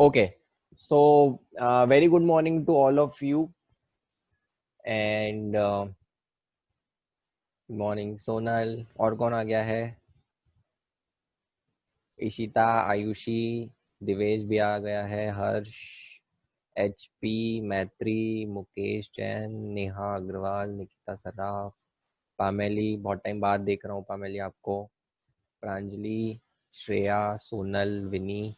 Okay, so very good morning to all of you, and morning Sonal. और कौन आ गया है? इशिता, आयुषी, दिवेश भी आ गया है, हर्ष, एचपी, मैत्री, मुकेश जैन, नेहा अग्रवाल, निकिता सराफ, पामेली, बहुत टाइम बाद देख रहा हूँ पामेली आपको, प्रांजलि, श्रेया, सोनल, विनी,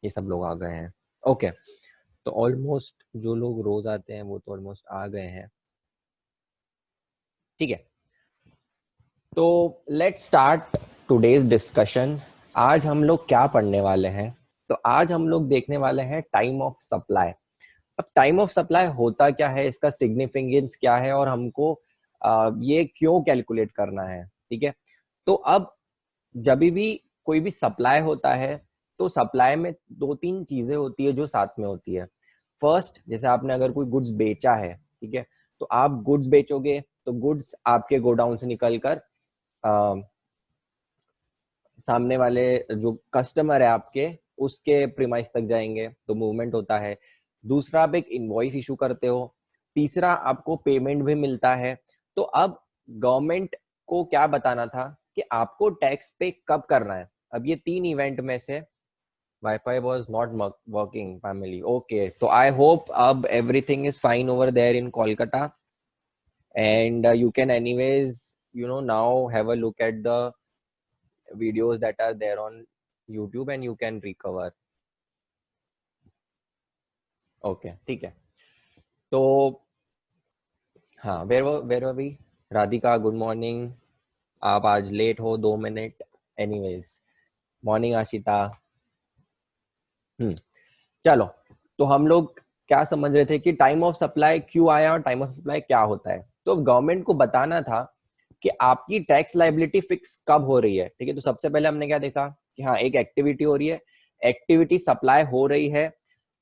ये सब लोग आ गए हैं। ओके, तो ऑलमोस्ट जो लोग रोज आते हैं वो तो ऑलमोस्ट आ गए हैं। ठीक है, तो लेट्स स्टार्ट टुडेज डिस्कशन। आज हम लोग क्या पढ़ने वाले हैं? तो आज हम लोग देखने वाले हैं टाइम ऑफ सप्लाई। अब टाइम ऑफ सप्लाई होता क्या है, इसका सिग्निफिकेंस क्या है, और हमको ये क्यों कैलकुलेट करना है। ठीक है, तो अब जब भी कोई भी सप्लाई होता है तो सप्लाई में दो तीन चीजें होती है जो साथ में होती है। फर्स्ट, जैसे आपने अगर कोई गुड्स बेचा है, ठीक है, तो आप गुड्स बेचोगे तो गुड्स आपके गोडाउन से निकल कर सामने वाले जो कस्टमर है आपके, उसके प्रीमाइस तक जाएंगे, तो मूवमेंट होता है। दूसरा, आप एक इनवॉइस इशू करते हो। तीसरा, आपको पेमेंट भी मिलता है। तो अब गवर्नमेंट को क्या बताना था कि आपको टैक्स पे कब करना है। अब ये तीन इवेंट में से WiFi was not working family. Okay, तो आई होप अब everything is fine over there in Kolkata, and you can anyways now have a look at the videos that are there on YouTube and you can recover. Okay, ठीक है। तो हाँ, where we Radhika, good morning. आप आज late हो 2 minute. Anyways, morning Ashita. चलो, तो हम लोग क्या समझ रहे थे कि टाइम ऑफ सप्लाई क्यों आया और टाइम ऑफ सप्लाई क्या होता है। तो गवर्नमेंट को बताना था कि आपकी टैक्स लायबिलिटी फिक्स कब हो रही है। ठीक है, तो सबसे पहले हमने क्या देखा कि हाँ, एक एक्टिविटी हो रही है, एक्टिविटी सप्लाई हो रही है।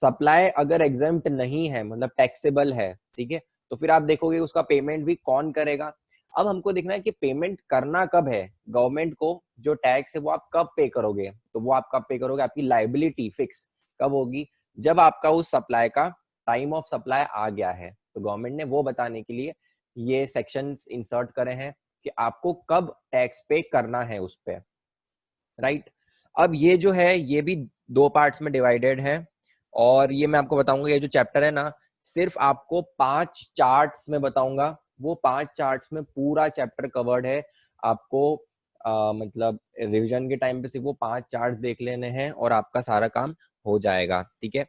सप्लाई अगर एग्जेम्प्ट नहीं है, मतलब टैक्सेबल है, ठीक है, तो फिर आप देखोगे उसका पेमेंट भी कौन करेगा। अब हमको देखना है कि पेमेंट करना कब है। गवर्नमेंट को जो टैक्स है वो आप कब पे करोगे, तो वो आप कब पे करोगे, आपकी लायबिलिटी फिक्स कब होगी, जब आपका उस सप्लाई का टाइम ऑफ सप्लाई आ गया है। तो गवर्नमेंट ने वो बताने के लिए ये सेक्शंस इंसर्ट करे हैं कि आपको कब टैक्स पे करना है उस पे, राइट। अब ये जो है ये भी दो पार्ट्स में डिवाइडेड है, और ये मैं आपको बताऊंगा, ये जो चैप्टर है ना, सिर्फ आपको 5 चार्ट्स में बताऊंगा। वो 5 चार्ट्स में पूरा चैप्टर कवर्ड है। आपको मतलब रिवीजन के टाइम पे सिर्फ वो 5 चार्ट्स देख लेने हैं और आपका सारा काम हो जाएगा। ठीक है,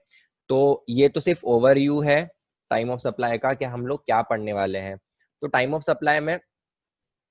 तो ये तो सिर्फ ओवरव्यू है टाइम ऑफ सप्लाई का कि हम लोग क्या पढ़ने वाले हैं। तो टाइम ऑफ सप्लाई में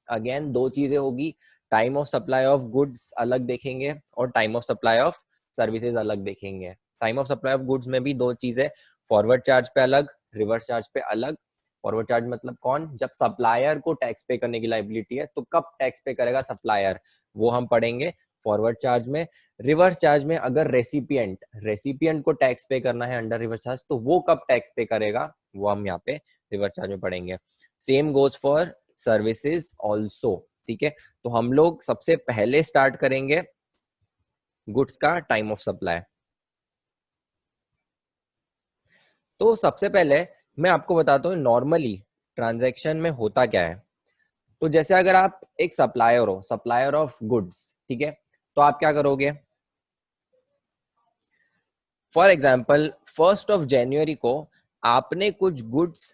अगेन दो चीजें होगी, time of supply of goods अलग देखेंगे और time of supply of services अलग देखेंगे। Time of supply of goods में भी दो चीजें, फॉरवर्ड चार्ज पे अलग, रिवर्स चार्ज पे अलग। फॉरवर्ड चार्ज मतलब कौन, जब सप्लायर को टैक्स पे करने की लायबिलिटी है तो कब टैक्स पे करेगा सप्लायर, वो हम पढ़ेंगे फॉरवर्ड चार्ज में। रिवर्स चार्ज में अगर रेसिपिएंट को टैक्स पे करना है अंडर रिवर्स चार्ज, तो वो कब टैक्स पे करेगा, वो हम यहाँ पे रिवर्स चार्ज में पढ़ेंगे। Same goes for services also. ठीक है, तो हम लोग सबसे पहले स्टार्ट करेंगे गुड्स का टाइम ऑफ सप्लाई। तो सबसे पहले मैं आपको बताता हूँ नॉर्मली ट्रांजैक्शन में होता क्या है। तो जैसे अगर आप एक सप्लायर हो, सप्लायर ऑफ गुड्स, ठीक है, तो आप क्या करोगे, फॉर एग्जाम्पल 1 जनवरी को आपने कुछ गुड्स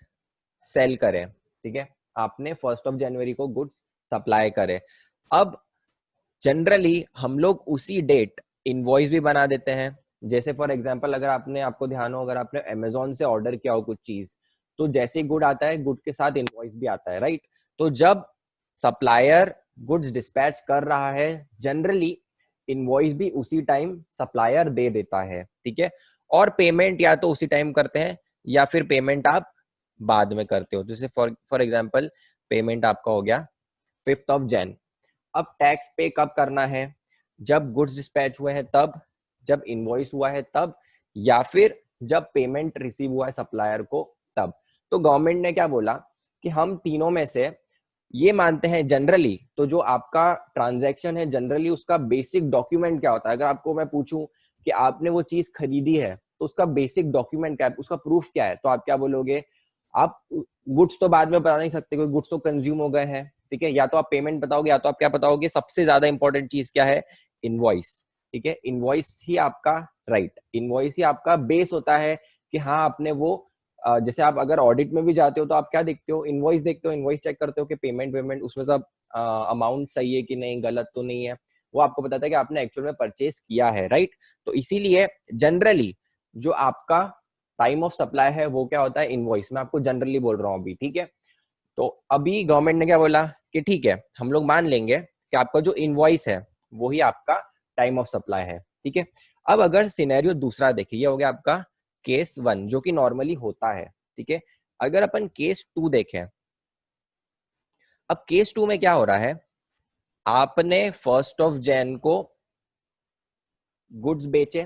सेल करे, ठीक है, आपने 1 जनवरी को गुड्स सप्लाई करे। अब जनरली हम लोग उसी डेट इनवॉइस भी बना देते हैं। जैसे फॉर एग्जांपल अगर आपको ध्यान हो, अगर आपने अमेजोन से ऑर्डर किया हो कुछ चीज, तो जैसे ही गुड आता है गुड के साथ इनवॉइस भी आता है, राइट। तो जब सप्लायर गुड्स डिस्पैच कर रहा है, जनरली इनवॉइस भी उसी टाइम सप्लायर दे देता है, ठीक है। और पेमेंट या तो उसी टाइम करते हैं या फिर पेमेंट आप बाद में करते हो। जैसे फॉर एग्जांपल पेमेंट आपका हो गया 5 जनवरी। अब टैक्स पे कब करना है, जब गुड्स डिस्पैच हुए हैं तब, जब इनवॉइस हुआ है तब, या फिर जब पेमेंट रिसीव हुआ है सप्लायर को तब। तो गवर्नमेंट ने क्या बोला कि हम तीनों में से ये मानते हैं जनरली, तो जो आपका ट्रांजैक्शन है जनरली उसका बेसिक डॉक्यूमेंट क्या होता है। अगर आपको मैं पूछूं कि आपने वो चीज खरीदी है, तो उसका बेसिक डॉक्यूमेंट क्या है, उसका प्रूफ क्या है, तो आप क्या बोलोगे, आप गुड्स तो बाद में बता नहीं सकते क्योंकि गुड्स तो कंज्यूम हो गए हैं, ठीक है, या तो आप पेमेंट बताओगे या तो आप क्या बताओगे, सबसे ज्यादा इंपॉर्टेंट चीज क्या है, इनवॉइस, ठीक है, इनवॉइस ही आपका राइट, इनवॉइस ही आपका बेस होता है कि हाँ आपने वो जैसे आप अगर ऑडिट में भी जाते हो तो आप क्या देखते हो, इनवॉइस देखते हो, इनवॉइस चेक करते हो कि पेमेंट वेमेंट उसमें सब अमाउंट सही है कि नहीं, गलत तो नहीं है, वो आपको बताता है कि आपने एक्चुअल में परचेस किया है, राइट। तो इसीलिए जनरली जो आपका टाइम ऑफ सप्लाई है वो क्या होता है, इनवॉइस, मैं आपको जनरली बोल रहा हूँ अभी, ठीक है। तो अभी गवर्नमेंट ने क्या बोला कि ठीक है हम लोग मान लेंगे कि आपका जो इनवॉइस है वो ही आपका टाइम ऑफ सप्लाई है, ठीक है। अब अगर सिनेरियो दूसरा देखिए, ये हो गया आपका केस 1 जो कि नॉर्मली होता है, ठीक है। अगर अपन केस 2 देखें, अब केस 2 में क्या हो रहा है, आपने 1 को गुड्स बेचे,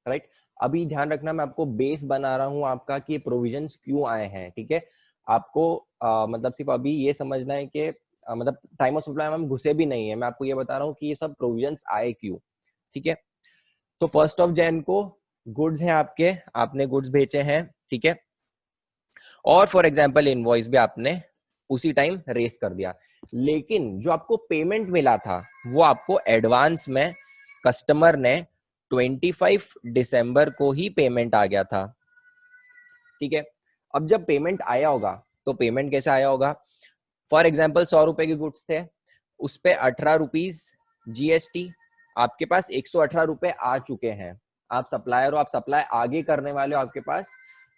राइट। अभी ध्यान रखना मैं आपको बेस बना रहा हूं आपका कि प्रोविजंस क्यों आए हैं, ठीक है। आपको मतलब सिर्फ अभी ये समझना है कि मतलब टाइम ऑफ सप्लाई में हम घुसे भी नहीं है, मैं आपको ये बता रहा हूँ कि ये सब प्रोविजंस आए क्यों, ठीक है। तो 1 को गुड्स हैं आपके, आपने गुड्स बेचे हैं, ठीक है, और फॉर एग्जाम्पल इनवॉइस भी आपने उसी टाइम रेस कर दिया, लेकिन जो आपको पेमेंट मिला था वो आपको एडवांस में कस्टमर ने 25 दिसंबर को ही पेमेंट आ गया था, ठीक है। अब जब पेमेंट आया होगा तो पेमेंट कैसे आया होगा, फॉर एग्जाम्पल 100 रुपए के गुड्स थे, उस पे 18 रुपीज जीएसटी, आपके पास 118 रुपए आ चुके हैं, आप सप्लायर हो, आप सप्लाई आगे करने वाले हो, आपके पास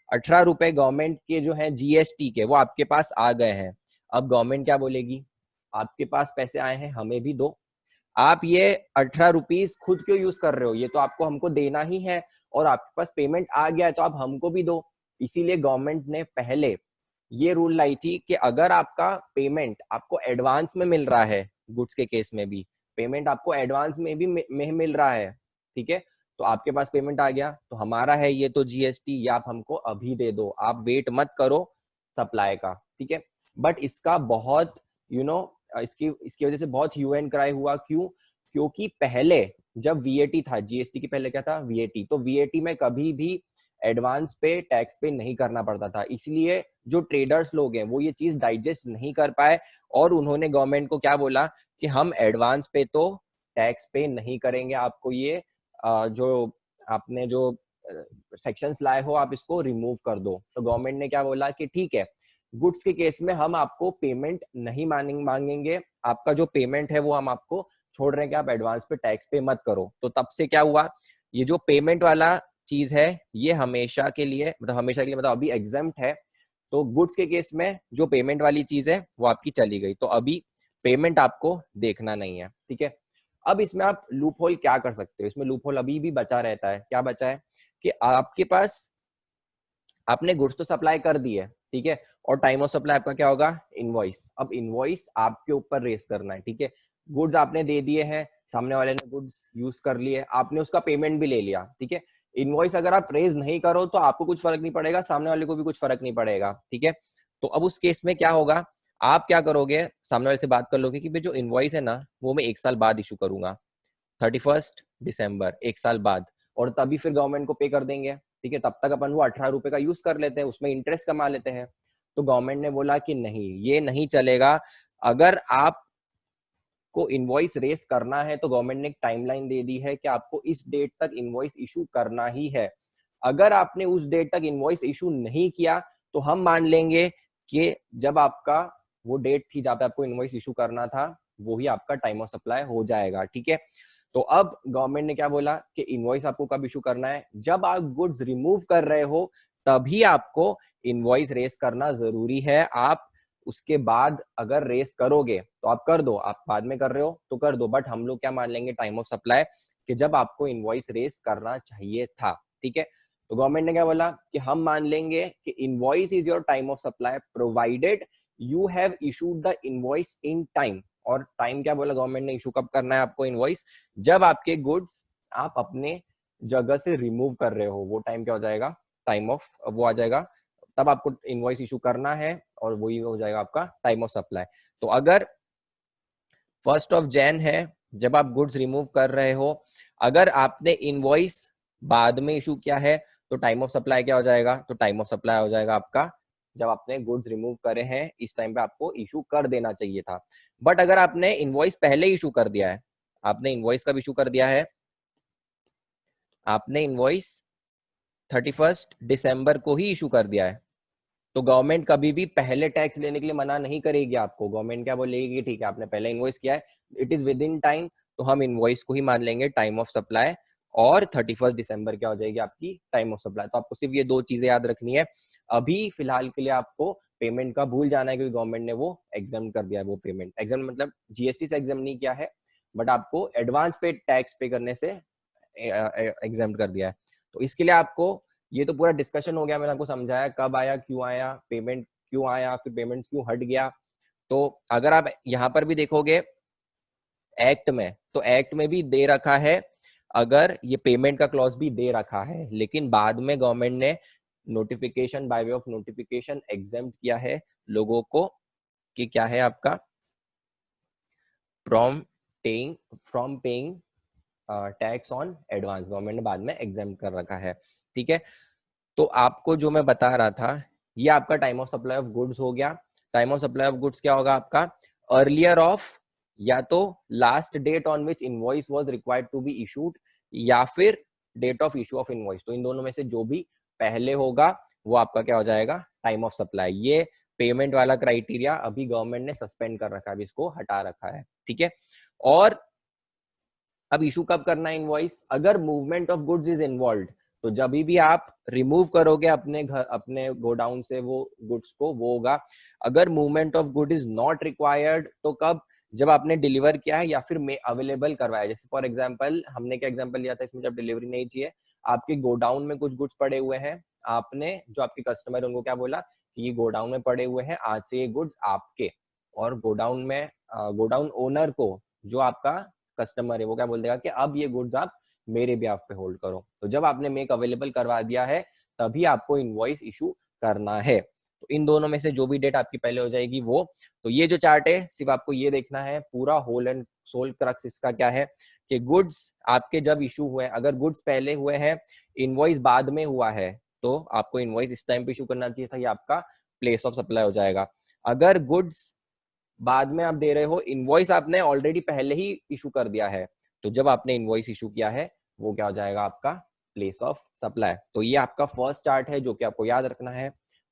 18 रुपए गवर्नमेंट के जो है जीएसटी के वो आपके पास आ गए हैं। अब गवर्नमेंट क्या बोलेगी, आपके पास पैसे आए हैं हमें भी दो, आप ये 18 रुपीज खुद क्यों यूज कर रहे हो, ये तो आपको हमको देना ही है, और आपके पास पेमेंट आ गया है तो आप हमको भी दो। इसीलिए गवर्नमेंट ने पहले ये रूल लाई थी कि अगर आपका पेमेंट आपको एडवांस में मिल रहा है, गुड्स के केस में भी पेमेंट आपको एडवांस में भी मिल रहा है, ठीक है, तो आपके पास पेमेंट आ गया तो हमारा है ये तो जीएसटी, ये आप हमको अभी दे दो, आप वेट मत करो सप्लाई का, ठीक है। बट इसका बहुत यू नो इसकी इसकी वजह से बहुत ह्यू एंड क्राई हुआ, क्यों, क्योंकि पहले जब वीएटी था, जीएसटी के पहले क्या था, वीएटी, तो वीएटी में कभी भी एडवांस पे टैक्स पे नहीं करना पड़ता था, इसलिए जो ट्रेडर्स लोग हैं वो ये चीज डाइजेस्ट नहीं कर पाए, और उन्होंने गवर्नमेंट को क्या बोला कि हम एडवांस पे तो टैक्स पे नहीं करेंगे, आपको ये जो आपने जो सेक्शंस लाए हो आप इसको रिमूव कर दो। तो गवर्नमेंट ने क्या बोला कि ठीक है, गुड्स के केस में हम आपको पेमेंट नहीं मांगेंगे, आपका जो पेमेंट है वो हम आपको छोड़ रहे हैं कि आप एडवांस पे टैक्स पे मत करो। तो तब से क्या हुआ, ये जो पेमेंट वाला चीज है ये हमेशा के लिए मतलब अभी एग्जेम्प्ट है, तो गुड्स के केस में जो पेमेंट वाली चीज है वो आपकी चली गई, तो अभी पेमेंट आपको देखना नहीं है, ठीक है। अब इसमें आप लूप होल क्या कर सकते हो, इसमें लूप होल अभी भी बचा रहता है, क्या बचा है कि आपके पास आपने गुड्स तो सप्लाई कर दी है, ठीक है, और टाइम ऑफ सप्लाई आपका क्या होगा, इनवॉइस। अब इनवॉइस आपके ऊपर रेस करना है, ठीक है, गुड्स आपने दे दिए हैं, सामने वाले ने गुड्स यूज कर लिए, आपने उसका पेमेंट भी ले लिया, ठीक है। इनवॉइस अगर आप रेज नहीं करो तो आपको कुछ फर्क नहीं पड़ेगा, सामने वाले को भी कुछ फर्क नहीं पड़ेगा, ठीक है। तो अब उस केस में क्या होगा, आप क्या करोगे, सामने वाले से बात कर लोगे कि भाई जो इनवॉइस है ना वो मैं 1 साल बाद इशू करूंगा, 31 दिसंबर, 1 साल बाद, और तभी फिर गवर्नमेंट को पे कर देंगे, ठीक है। तब तक अपन वो 18 रुपए का यूज कर लेते हैं, उसमें इंटरेस्ट कमा लेते हैं। तो गवर्नमेंट ने बोला कि नहीं, ये नहीं चलेगा, अगर आप को इनवॉइस रेस करना है तो गवर्नमेंट ने एक टाइमलाइन दे दी है कि आपको इस डेट तक इनवॉइस इशू करना ही है। अगर आपने उस डेट तक इनवॉइस इशू नहीं किया तो हम मान लेंगे कि जब आपका वो डेट थी जहां पे आपको इनवॉइस इशू करना था वो ही आपका टाइम ऑफ सप्लाई हो जाएगा, ठीक है। तो अब गवर्नमेंट ने क्या बोला कि इनवॉइस आपको कब इशू करना है, जब आप गुड्स रिमूव कर रहे हो तभी आपको इनवॉइस रेस करना जरूरी है। आप उसके बाद अगर रेस करोगे तो आप कर दो, आप बाद में कर रहे हो तो कर दो, बट हम लोग क्या मान लेंगे टाइम ऑफ सप्लाई कि जब आपको इनवॉइस रेस करना चाहिए था, ठीक है। तो गवर्नमेंट ने क्या बोला कि हम मान लेंगे कि invoice is your time of supply provided you have issued the invoice in time. और टाइम क्या बोला गवर्नमेंट ने, इशू कब करना है आपको इनवॉइस, जब आपके गुड्स आप अपने जगह से रिमूव कर रहे हो, वो टाइम क्या हो जाएगा, टाइम ऑफ वो आ जाएगा, तब आपको इनवॉइस इशू करना है और वही हो जाएगा आपका टाइम ऑफ सप्लाई। तो अगर 1 जैन है जब आप गुड्स रिमूव कर रहे हो, अगर आपने इनवॉइस बाद में इशू किया है तो टाइम ऑफ सप्लाई क्या हो जाएगा, तो टाइम ऑफ सप्लाई हो जाएगा आपका जब आपने गुड्स रिमूव करे हैं इस टाइम पे आपको इशू कर देना चाहिए था। बट अगर आपने इनवॉइस पहले इशू कर दिया है, आपने इनवॉइस कब इशू कर दिया है, आपने इनवॉइस 31 दिसंबर को ही इशू कर दिया है, तो गवर्नमेंट कभी भी पहले टैक्स लेने के लिए मना नहीं करेगी आपको। गवर्नमेंट क्या बोलेगी कि ठीक है आपने पहले इनवॉइस किया है, it is with in time, तो हम इनवॉइस को ही मान लेंगे टाइम ऑफ सप्लाई, और 31 दिसंबर क्या हो जाएगी आपकी टाइम ऑफ सप्लाई। तो आपको सिर्फ ये दो चीजें याद रखनी है। अभी फिलहाल के लिए आपको पेमेंट का भूल जाना है क्योंकि गवर्नमेंट ने वो एग्जाम कर दिया है। वो पेमेंट एग्जाम मतलब जीएसटी से एग्जाम नहीं किया है, बट आपको एडवांस पे टैक्स पे करने से एग्जाम कर दिया है। तो इसके लिए आपको, ये तो पूरा डिस्कशन हो गया, मैंने आपको समझाया कब आया, क्यों आया, पेमेंट क्यों आया, फिर पेमेंट क्यों हट गया। तो अगर आप यहाँ पर भी देखोगे एक्ट में, तो एक्ट में भी दे रखा है, अगर ये पेमेंट का क्लॉज भी दे रखा है, लेकिन बाद में गवर्नमेंट ने notification, by way of notification exempt किया है लोगों को कि क्या है आपका from paying tax on advance, government ने बाद में एग्जाम कर रखा है। ठीक है, तो आपको जो मैं बता रहा था ये आपका time of supply of goods हो गया। Time of supply of goods क्या होगा आपका, अर्लियर ऑफ, या तो last date on which invoice was required to be issued, या फिर date of issue of invoice. तो इन दोनों में से जो भी पहले होगा वो आपका क्या हो जाएगा, टाइम ऑफ सप्लाई। ये पेमेंट वाला क्राइटेरिया अभी गवर्नमेंट ने सस्पेंड कर रखा है, अभी इसको हटा रखा है। ठीक है, और अब इशू कब करना है इनवॉइस, अगर movement of goods is involve, तो जब भी आप रिमूव करोगे अपने घर, अपने गोडाउन से वो गुड्स को, वो होगा। अगर movement of good is not required तो कब, जब आपने डिलीवर किया है या फिर अवेलेबल करवाया। जैसे फॉर एग्जांपल हमने क्या एग्जांपल लिया था इसमें, जब डिलीवरी नहीं चाहिए, आपके गोडाउन में कुछ गुड्स पड़े हुए हैं, आपने जो आपके कस्टमर उनको क्या बोला कि ये गोडाउन में पड़े हुए हैं, आज से ये गुड्स आपके, और गोडाउन में गोडाउन ओनर को, जो आपका कस्टमर है, वो क्या बोल देगा कि अब ये गुड्स आप मेरे भी आप पे होल्ड करो। तो जब आपने मेक अवेलेबल करवा दिया है तभी आपको इनवॉइस इशू करना है। तो इन दोनों में से जो भी डेट आपकी पहले हो जाएगी वो। तो ये जो चार्ट है सिर्फ आपको ये देखना है, पूरा होल एंड सोल क्रक्स इसका क्या है कि गुड्स आपके जब इशू हुए, अगर गुड्स पहले हुए हैं, इनवॉइस बाद में हुआ है, तो आपको इनवॉइस इस टाइम पे इशू करना चाहिए था, ये आपका प्लेस ऑफ सप्लाई हो जाएगा। अगर गुड्स बाद में आप दे रहे हो, इनवॉइस आपने ऑलरेडी पहले ही इशू कर दिया है, तो जब आपने इनवॉइस इशू किया है वो क्या हो जाएगा आपका प्लेस ऑफ सप्लाई। तो ये आपका फर्स्ट चार्ट है जो कि आपको याद रखना है।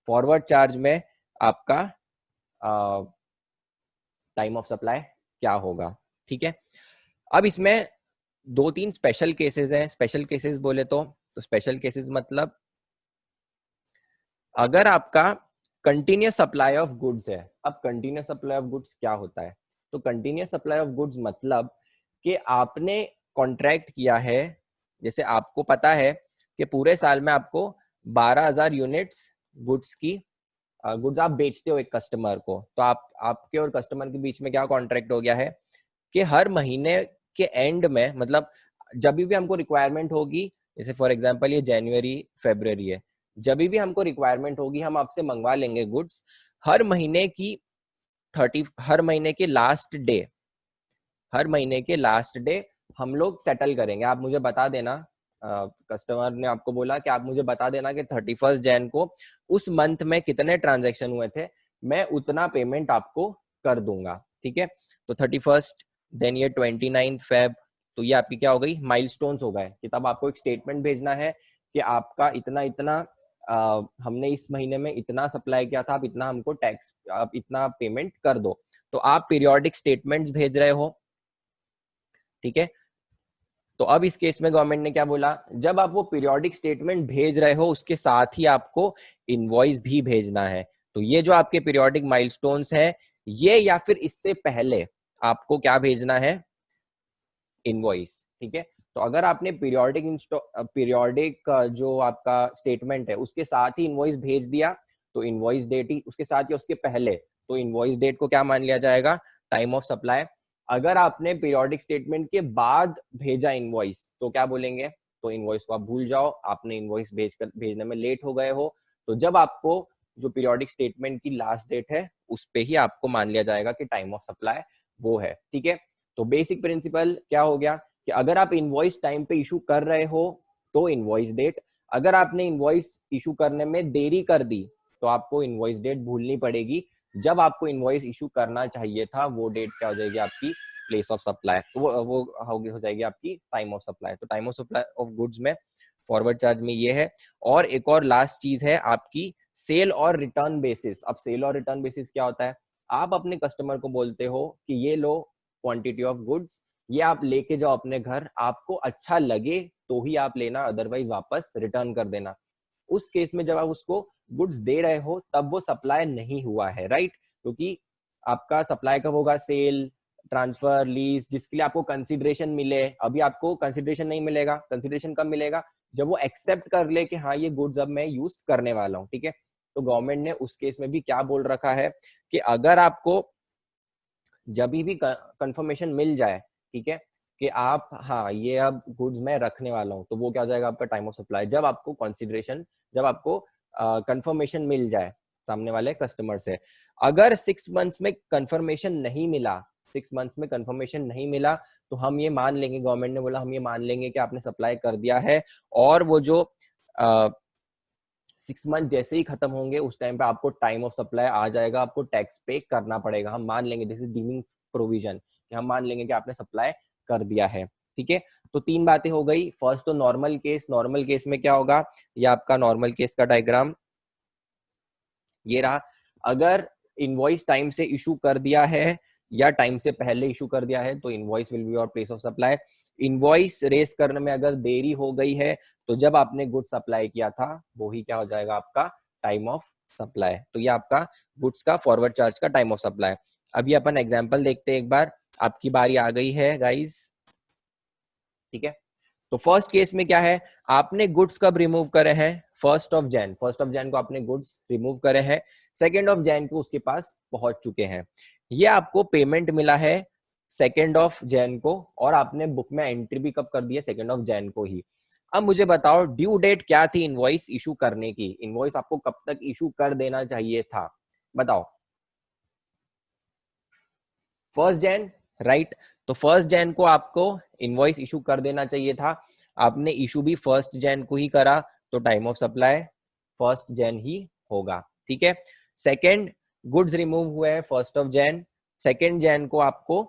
फॉरवर्ड चार्ज में आपका टाइम ऑफ सप्लाई क्या होगा। ठीक है, अब इसमें दो तीन स्पेशल केसेस हैं। स्पेशल केसेस बोले तो स्पेशल केसेस मतलब अगर आपका कंटिन्यूस सप्लाई ऑफ गुड्स है। अब कंटिन्यूस सप्लाई ऑफ गुड्स क्या होता है, तो कंटिन्यूस सप्लाई ऑफ गुड्स मतलब कि आपने कॉन्ट्रैक्ट किया है, जैसे आपको पता है कि पूरे साल में आपको 12,000 यूनिट्स गुड्स की गुड्स आप बेचते हो एक कस्टमर को, तो आपके और कस्टमर के बीच में क्या कॉन्ट्रैक्ट हो गया है कि हर महीने के एंड में, मतलब जब भी हमको रिक्वायरमेंट होगी, जैसे फॉर एग्जांपल ये जनवरी फरवरी है, जब भी हमको रिक्वायरमेंट होगी हम आपसे मंगवा लेंगे गुड्स। हर महीने की 30, हर महीने के लास्ट डे, हर महीने के लास्ट डे हम लोग सेटल करेंगे। आप मुझे बता देना, कस्टमर ने आपको बोला कि आप मुझे बता देना कि 31 जैन को उस मंथ में कितने ट्रांजैक्शन हुए थे, मैं उतना पेमेंट आपको कर दूंगा। ठीक है, तो 31, देन ये 29 फेब, तो ये आपकी क्या हो गई, माइलस्टोन्स हो गए कि तब आपको एक स्टेटमेंट भेजना है कि आपका इतना इतना हमने इस महीने में इतना सप्लाई किया था, आप इतना हमको टैक्स, आप इतना पेमेंट कर दो। तो आप पीरियोडिक स्टेटमेंट्स भेज रहे हो। ठीक है, तो अब इस केस में गवर्नमेंट ने क्या बोला, जब आप वो पीरियोडिक स्टेटमेंट भेज रहे हो उसके साथ ही आपको इनवॉइस भी भेजना है। तो ये जो आपके पीरियोडिक माइलस्टोन्स है ये, या फिर इससे पहले आपको क्या भेजना है, इनवॉइस। ठीक है, तो अगर आपने पीरियोडिक जो आपका स्टेटमेंट है उसके साथ ही इनवॉइस भेज दिया, तो इनवॉइस डेट ही उसके साथ या उसके पहले, तो इनवॉइस डेट को क्या मान लिया जाएगा, टाइम ऑफ सप्लाई। अगर आपने पीरियोडिक स्टेटमेंट के बाद भेजा इनवॉइस तो क्या बोलेंगे, तो इनवॉइस को आप भूल जाओ, आपने इनवॉइस भेजने में लेट हो गए हो। तो जब आपको जो पीरियोडिक स्टेटमेंट की लास्ट डेट है उस पे ही आपको मान लिया जाएगा कि टाइम ऑफ सप्लाई वो है। ठीक है, तो बेसिक प्रिंसिपल क्या हो गया कि अगर आप इनवॉइस टाइम पे इशू कर रहे हो तो इनवॉइस डेट, अगर आपने इनवॉइस इशू करने में देरी कर दी तो आपको इनवॉइस डेट भूलनी पड़ेगी। जब आपको इनवॉइस इशू करना चाहिए था वो डेट क्या हो जाएगी आपकी, प्लेस ऑफ सप्लाई, तो वो हो जाएगी आपकी टाइम ऑफ सप्लाई। तो time of supply of goods में फॉरवर्ड चार्ज में ये है। और एक और लास्ट चीज है आपकी सेल और रिटर्न बेसिस। अब सेल और रिटर्न बेसिस क्या होता है, आप अपने कस्टमर को बोलते हो कि ये लो क्वांटिटी ऑफ गुड्स, ये आप लेके जाओ अपने घर, आपको अच्छा लगे तो ही आप लेना, अदरवाइज वापस रिटर्न कर देना। उस केस में जब आप उसको गुड्स दे रहे हो तब वो सप्लाई नहीं हुआ है, राइट? क्योंकि आपका सप्लाई कब होगा, सेल, ट्रांसफर, लीज, जिसके लिए आपको कंसिडरेशन मिले। अभी आपको कंसिडरेशन नहीं मिलेगा, कंसिडरेशन कब मिलेगा, जब वो एक्सेप्ट कर ले कि हाँ ये गुड्स अब मैं यूज करने वाला हूँ, ठीक है? तो गवर्नमेंट ने उस केस में भी क्या बोल रखा है कि अगर आपको जब भी कंफर्मेशन मिल जाए, ठीक है, कि आप हाँ ये अब गुड्स मैं रखने वाला हूँ, तो वो क्या हो जाएगा आपका टाइम ऑफ सप्लाई। जब आपको कंसिडरेशन, जब आपको कंफर्मेशन मिल जाए सामने वाले कस्टमर से। अगर 6 मंथ्स में कंफर्मेशन नहीं मिला, 6 मंथ्स में कंफर्मेशन नहीं मिला, तो हम ये मान लेंगे, गवर्नमेंट ने बोला हम ये मान लेंगे कि आपने सप्लाई कर दिया है, और वो जो 6 मंथ जैसे ही खत्म होंगे उस टाइम पे आपको टाइम ऑफ सप्लाई आ जाएगा, आपको टैक्स पे करना पड़ेगा। हम मान लेंगे, दिस इज डीमिंग प्रोविजन, कि हम मान लेंगे कि आपने सप्लाई कर दिया है, ठीक है? तो 3 बातें हो गई। फर्स्ट तो नॉर्मल केस, नॉर्मल केस में क्या होगा, ये आपका नॉर्मल केस का डायग्राम ये रहा। अगर इनवॉइस टाइम से इशू कर दिया है या टाइम से पहले इशू कर दिया है तो invoice will be your place of supply. Invoice raise करने में अगर देरी हो गई है तो जब आपने गुड्स सप्लाई किया था वो ही क्या हो जाएगा आपका टाइम ऑफ सप्लाई। तो ये आपका गुड्स का फॉरवर्ड चार्ज का टाइम ऑफ सप्लाई। अभी अपन एग्जांपल देखते हैं एक बार, आपकी बारी आ गई है गाइस, ठीक है? तो फर्स्ट केस में क्या है, आपने गुड्स कब रिमूव करे हैं, 1 जैन को आपने गुड्स रिमूव करे हैं, 2 जैन को उसके पास पहुंच चुके हैं। ये आपको पेमेंट मिला है 2 जैन को, और आपने बुक में एंट्री भी कब कर दी है, 2 जैन को ही। अब मुझे बताओ ड्यू डेट क्या थी इनवॉइस इशू करने की, इनवॉइस आपको कब तक इशू कर देना चाहिए था, बताओ? 1 जैन, राइट? तो 1 जैन को आपको इनवॉइस इशू कर देना चाहिए था, आपने इशू भी 1 जैन को ही करा, तो टाइम ऑफ सप्लाई 1 जैन ही होगा, ठीक है? सेकेंड, गुड्स रिमूव हुए हैं 1 जैन, 2 जैन को आपको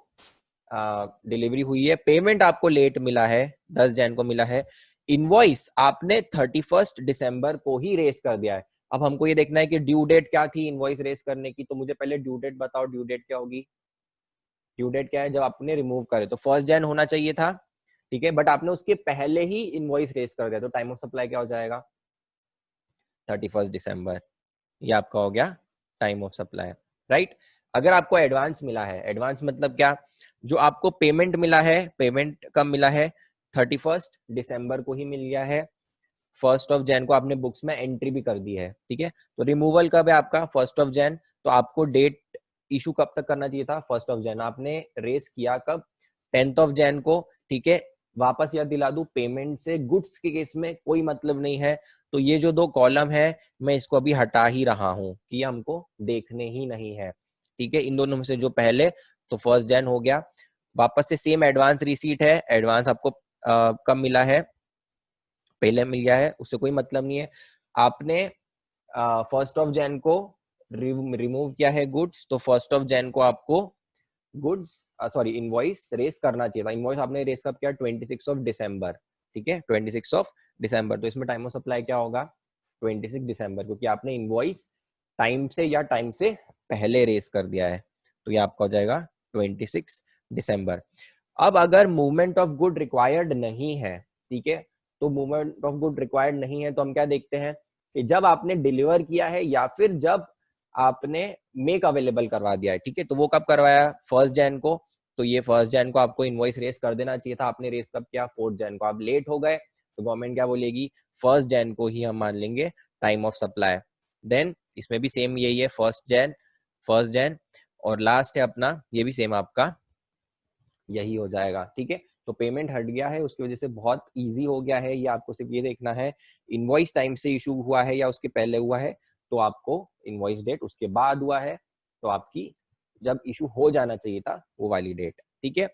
डिलीवरी हुई है, पेमेंट आपको लेट मिला है, 10 जैन को मिला है, इनवॉइस आपने 31 दिसंबर को ही रेस कर दिया है। अब हमको ये देखना है कि ड्यू डेट क्या थी इनवॉइस रेस करने की, तो मुझे पहले ड्यू डेट बताओ, ड्यू डेट क्या होगी? ड्यू डेट क्या है, जब आपने रिमूव करे, तो 1 जैन होना चाहिए था, ठीक है? बट आपने उसके पहले ही इनवॉइस रेस कर दिया, तो टाइम ऑफ सप्लाई क्या हो जाएगा, 31 दिसंबर। ये आपका हो गया टाइम ऑफ सप्लाई, राइट? अगर आपको एडवांस मिला है, एडवांस मतलब क्या, जो आपको पेमेंट मिला है, पेमेंट कब मिला है, 31 दिसंबर को ही मिल गया है, 1 जैन को आपने बुक्स में एंट्री भी कर दी है, ठीक है? तो रिमूवल कब है आपका, 1 जैन, तो आपको डेट इशू कब तक करना चाहिए था, 1 जैन, आपने रेस किया कब, 10 जैन को, ठीक है? वापस याद दिला दूं, पेमेंट से गुड्स के केस में कोई मतलब नहीं है, तो ये जो 2 कॉलम है मैं इसको अभी हटा ही रहा हूं कि हमको देखने ही नहीं है, ठीक है? इन दोनों में से जो पहले, तो 1 जैन हो गया। वापस से सेम एडवांस रिसीट है, एडवांस आपको कब मिला है, पहले मिल गया है, उससे कोई मतलब नहीं है। आपने 1 जैन को रिमूव किया है गुड्स, तो 1 जैन को आपको गुड्स सॉरी इनवॉइस रेस करना चाहिए था। इनवॉइस आपने रेस कब किया, 26 दिसंबर, ठीक है? 26 दिसंबर, तो इसमें टाइम ऑफ सप्लाई क्या होगा, 26 दिसंबर, क्योंकि आपने इनवॉइस टाइम से या टाइम से पहले रेस कर दिया है, तो ये आपका हो जाएगा 26 दिसंबर। अब अगर मूवमेंट ऑफ गुड रिक्वायर्ड नहीं है, ठीक है, तो मूवमेंट ऑफ गुड रिक्वायर्ड नहीं है तो हम क्या देखते हैं कि जब आपने डिलीवर किया है या फिर जब आपने मेक अवेलेबल करवा दिया है, ठीक है? तो वो कब करवाया, 1 जैन को, तो ये 1 जैन को आपको इनवॉइस रेस कर देना चाहिए था, आपने रेस कब किया, 4 जैन को। आप लेट हो गए तो गवर्नमेंट क्या बोलेगी, 1 जैन को ही हम मान लेंगे टाइम ऑफ सप्लाई। देन इसमें भी सेम यही है, 1 जैन, और लास्ट है अपना, ये भी सेम आपका यही हो जाएगा, ठीक है? तो पेमेंट हट गया है, उसकी वजह से बहुत इजी हो गया है। ये आपको सिर्फ ये देखना है इनवॉइस टाइम से इशू हुआ है या उसके पहले हुआ है, तो आपको इनवॉइस डेट उसके बाद हुआ है, तो आपकी जब इशू हो जाना चाहिए था वो वाली डेट, ठीक है?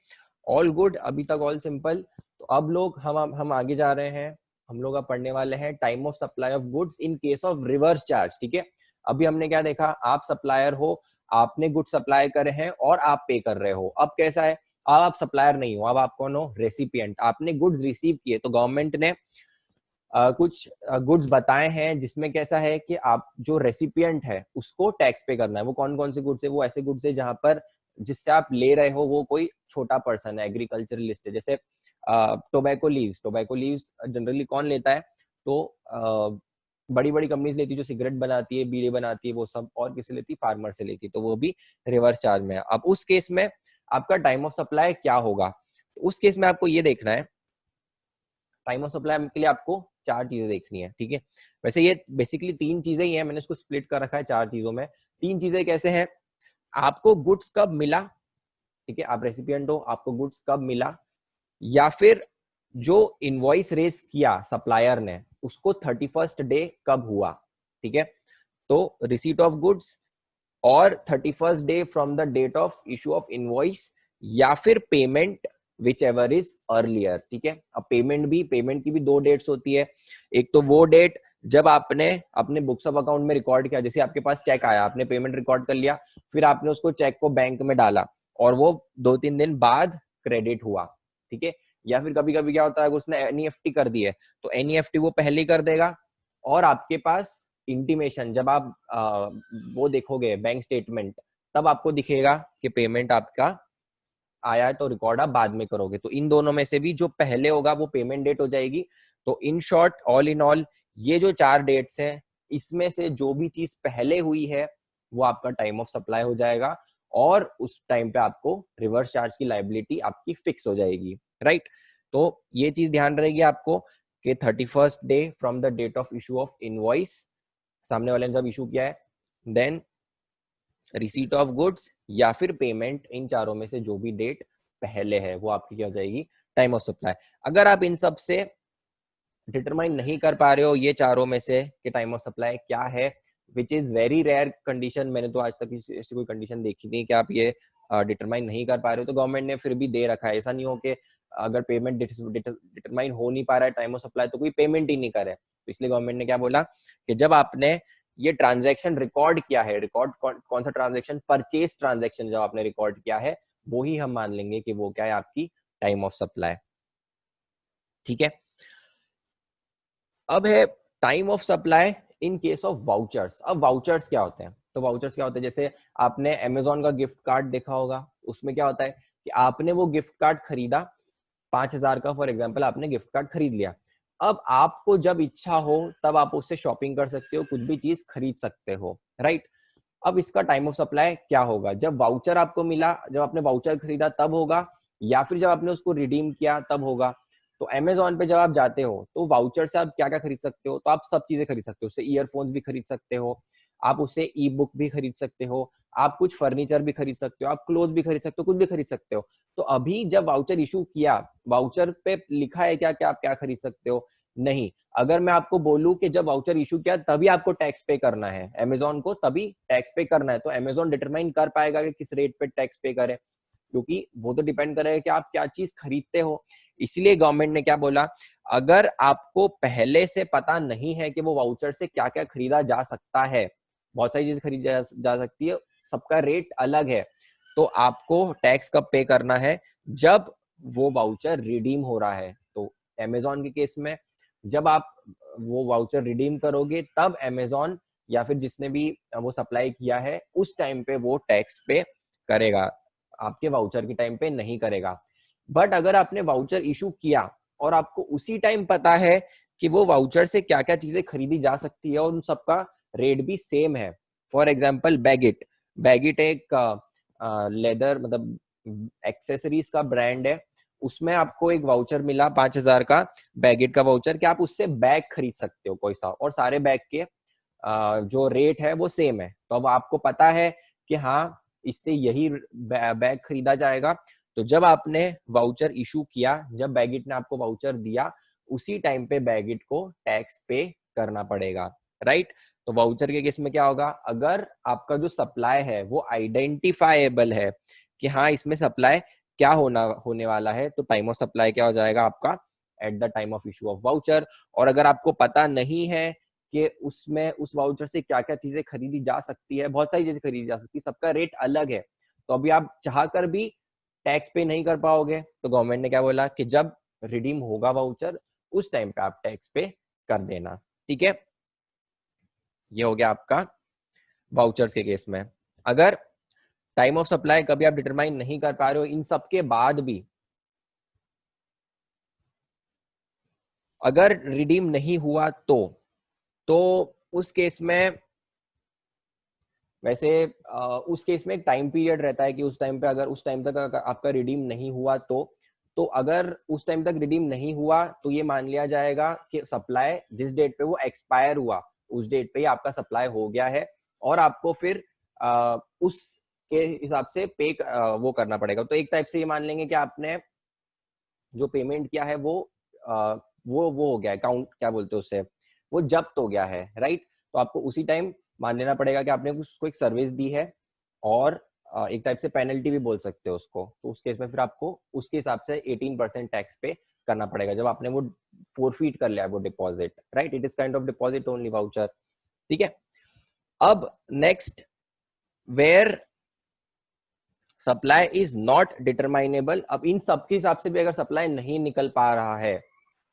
ऑल गुड, अभी तक ऑल सिंपल। तो अब लोग हम आगे जा रहे हैं हम लोग अब पढ़ने वाले हैं time of supply of goods in case of reverse charge. ठीक है, अभी हमने क्या देखा, आप सप्लायर हो, आपने गुड्स सप्लाई करे हैं और आप पे कर रहे हो। अब कैसा है, अब आप सप्लायर नहीं हो, अब आप कौन हो, रेसिपिएंट। आपने गुड्स रिसीव किए, तो गवर्नमेंट ने कुछ गुड्स बताए हैं जिसमें कैसा है कि आप जो रेसिपिएंट है उसको टैक्स पे करना है। वो कौन कौन से गुड्स है, वो ऐसे गुड्स है जहां पर जिससे आप ले रहे हो वो कोई छोटा पर्सन है, एग्रीकल्चरलिस्ट है। जैसे टोबैको लीव्स जनरली कौन लेता है, तो बड़ी बड़ी कंपनीज लेती है जो सिगरेट बनाती है, बीड़ी बनाती है, वो सब। और किसे लेती है, फार्मर से लेती है, तो वो भी रिवर्स चार्ज में है। अब उस केस में आपका टाइम ऑफ सप्लाई क्या होगा, उस केस में आपको ये देखना है, टाइम ऑफ सप्लाई के लिए आपको चार चीजें देखनी है। ठीक है, वैसे ये बेसिकली तीन चीजें ही है, मैंने इसको स्प्लिट कर रखा है चार चीजों में। तीन चीजें कैसे हैं, आपको गुड्स कब मिला, ठीक है, आप रेसिपिएंट हो, आपको गुड्स कब मिला, या फिर जो इनवॉइस रेज किया सप्लायर ने उसको 31st डे कब हुआ। ठीक है, तो रिसीट ऑफ गुड्स और 31st day from the date of issue of invoice, या फिर payment whichever is earlier. ठीक है, अब पेमेंट की भी दो डेट्स होती है। एक तो वो डेट जब आपने अपने बुक्स ऑफ अकाउंट में रिकॉर्ड किया, जैसे आपके पास चेक आया, आपने पेमेंट रिकॉर्ड कर लिया, फिर आपने उसको चेक को बैंक में डाला और वो 2-3 दिन बाद क्रेडिट हुआ। ठीक है, या फिर कभी कभी क्या होता है, उसने एनईएफटी कर दी है, तो एनईएफटी वो पहले ही कर देगा, और आपके पास इंटीमेशन जब आप वो देखोगे बैंक स्टेटमेंट, तब आपको दिखेगा कि पेमेंट आपका आया है, तो रिकॉर्ड आप बाद में करोगे। तो इन दोनों में से भी जो पहले होगा वो पेमेंट डेट हो जाएगी। तो in short, all in all, ये जो चार डेट्स हैं, इसमें से जो भी चीज पहले हुई है वो आपका टाइम ऑफ सप्लाई हो जाएगा, और उस टाइम पे आपको रिवर्स चार्ज की लाइबिलिटी आपकी फिक्स हो जाएगी। राइट, तो ये चीज ध्यान रहेगी आपको कि 31st day from the date of issue of invoice, सामने वाले ने जब इशू किया है, देन रिसीट ऑफ गुड्स, या फिर पेमेंट, इन चारों में से जो भी डेट पहले है वो आपकी क्या हो जाएगी, टाइम ऑफ सप्लाई। अगर आप इन सब से डिटरमाइन नहीं कर पा रहे हो ये चारों में से कि टाइम ऑफ सप्लाई क्या है, which is very rare condition, मैंने तो आज तक ऐसी कोई कंडीशन देखी नहीं कि आप ये डिटरमाइन नहीं कर पा रहे हो, तो गवर्नमेंट ने फिर भी दे रखा है। ऐसा नहीं हो कि अगर पेमेंट डिटरमाइन हो नहीं पा रहा है टाइम ऑफ सप्लाई, तो कोई पेमेंट ही नहीं करे। तो इसलिए गवर्नमेंट ने क्या बोला कि जब आपने ये ट्रांजैक्शन रिकॉर्ड किया है, रिकॉर्ड कौन सा ट्रांजैक्शन, परचेज ट्रांजैक्शन जब आपने रिकॉर्ड किया है, वो ही हम मान लेंगे कि वो क्या है, आपकी टाइम ऑफ सप्लाई। ठीक है, अब है time of supply in case of vouchers. अब वाउचर्स क्या होते हैं, तो वाउचर्स क्या होते हैं, जैसे आपने अमेजोन का गिफ्ट कार्ड देखा होगा, उसमें क्या होता है कि आपने वो गिफ्ट कार्ड खरीदा 5,000 का, फॉर एग्जाम्पल आपने गिफ्ट कार्ड खरीद लिया। अब आपको जब इच्छा हो तब आप उससे शॉपिंग कर सकते हो, कुछ भी चीज खरीद सकते हो। राइट, अब इसका टाइम ऑफ सप्लाई क्या होगा, जब वाउचर आपको मिला, जब आपने वाउचर खरीदा तब होगा, या फिर जब आपने उसको रिडीम किया तब होगा। तो अमेजोन पे जब आप जाते हो तो वाउचर से आप क्या क्या खरीद सकते हो, तो आप सब चीजें खरीद सकते हो। उससे ईयरफोन्स भी खरीद सकते हो, आप उससे ई बुक भी खरीद सकते हो, आप कुछ फर्नीचर भी खरीद सकते हो, आप क्लोथ भी खरीद सकते हो, कुछ भी खरीद सकते हो। तो अभी जब वाउचर इशू किया, वाउचर पे लिखा है क्या क्या आप क्या खरीद सकते हो, नहीं। अगर मैं आपको बोलूं कि जब वाउचर इशू किया तभी आपको टैक्स पे करना है, अमेजोन को तभी टैक्स पे करना है, तो अमेजोन डिटरमाइन कर पाएगा कि किस रेट पे टैक्स पे करे, क्योंकि वो तो डिपेंड करेगा कि आप क्या चीज खरीदते हो। इसलिए गवर्नमेंट ने क्या बोला, अगर आपको पहले से पता नहीं है कि वो वाउचर से क्या क्या खरीदा जा सकता है, बहुत सारी चीजें खरीदी जा सकती है, सबका रेट अलग है, तो आपको टैक्स कब पे करना है, जब वो वाउचर रिडीम हो रहा है। तो अमेजोन के केस में जब आप वो वाउचर रिडीम करोगे तब अमेजोन या फिर जिसने भी वो सप्लाई किया है उस टाइम पे वो टैक्स पे करेगा, आपके वाउचर के टाइम पे नहीं करेगा। बट अगर आपने वाउचर इशू किया और आपको उसी टाइम पता है कि वो वाउचर से क्या क्या चीजें खरीदी जा सकती है और उन सबका रेट भी सेम है, फॉर एग्जाम्पल बैगिट एक लेदर मतलब एक्सेसरीज का ब्रांड है, उसमें आपको एक वाउचर मिला 5,000 का, बैगिट का वाउचर, कि आप उससे बैग खरीद सकते हो कोई सा, और सारे बैग के जो रेट है वो सेम है। तो अब आपको पता है कि हाँ इससे यही बैग खरीदा जाएगा, तो जब आपने वाउचर इशू किया, जब बैगिट ने आपको वाउचर दिया, उसी टाइम पे बैगिट को टैक्स पे करना पड़ेगा। राइट, तो वाउचर के केस में क्या होगा, अगर आपका जो सप्लाई है वो आइडेंटिफाएबल है कि हाँ इसमें सप्लाई क्या होने वाला है, तो टाइम ऑफ सप्लाई क्या हो जाएगा आपका at the time of issue of voucher. और अगर आपको पता नहीं है कि उसमें उस वाउचर से क्या क्या चीजें खरीदी जा सकती है, बहुत सारी चीजें खरीदी जा सकती है, सबका रेट अलग है, तो अभी आप चाहकर भी टैक्स पे नहीं कर पाओगे। तो गवर्नमेंट ने क्या बोला कि जब रिडीम होगा वाउचर उस टाइम पे आप टैक्स पे कर देना। ठीक है, ये हो गया आपका वाउचर्स के केस में। अगर टाइम ऑफ सप्लाई कभी आप डिटरमाइन नहीं कर पा रहे हो इन सब के बाद भी, अगर रिडीम नहीं हुआ तो उस केस में वैसे उस केस में एक टाइम पीरियड रहता है कि उस टाइम पे अगर उस टाइम तक अगर आपका रिडीम नहीं हुआ तो अगर उस टाइम तक रिडीम नहीं हुआ तो ये मान लिया जाएगा कि सप्लाई जिस डेट पे वो एक्सपायर हुआ उस डेट पे ही आपका सप्लाई हो गया है, और आपको फिर उस के हिसाब से पे वो करना पड़ेगा। तो एक टाइप से ये मान लेंगे कि आपने जो पेमेंट किया है वो हो गया है, काउंट क्या बोलते हैं उससे, वो जब्त हो गया है, राइट। तो आपको उसी टाइम मान लेना पड़ेगा कि आपने उसको एक सर्विस दी है, और एक टाइप से पेनल्टी भी बोल सकते हो उसको। तो उस केस में फिर आपको उसके हिसाब से 18% टैक्स पे करना पड़ेगा जब आपने वो फोरफीट कर लिया वो deposit, right. It is kind of deposit only voucher. ठीक है, अब next, where supply is not determinable. अब इन सब के हिसाब से भी अगर सप्लाई नहीं निकल पा रहा है,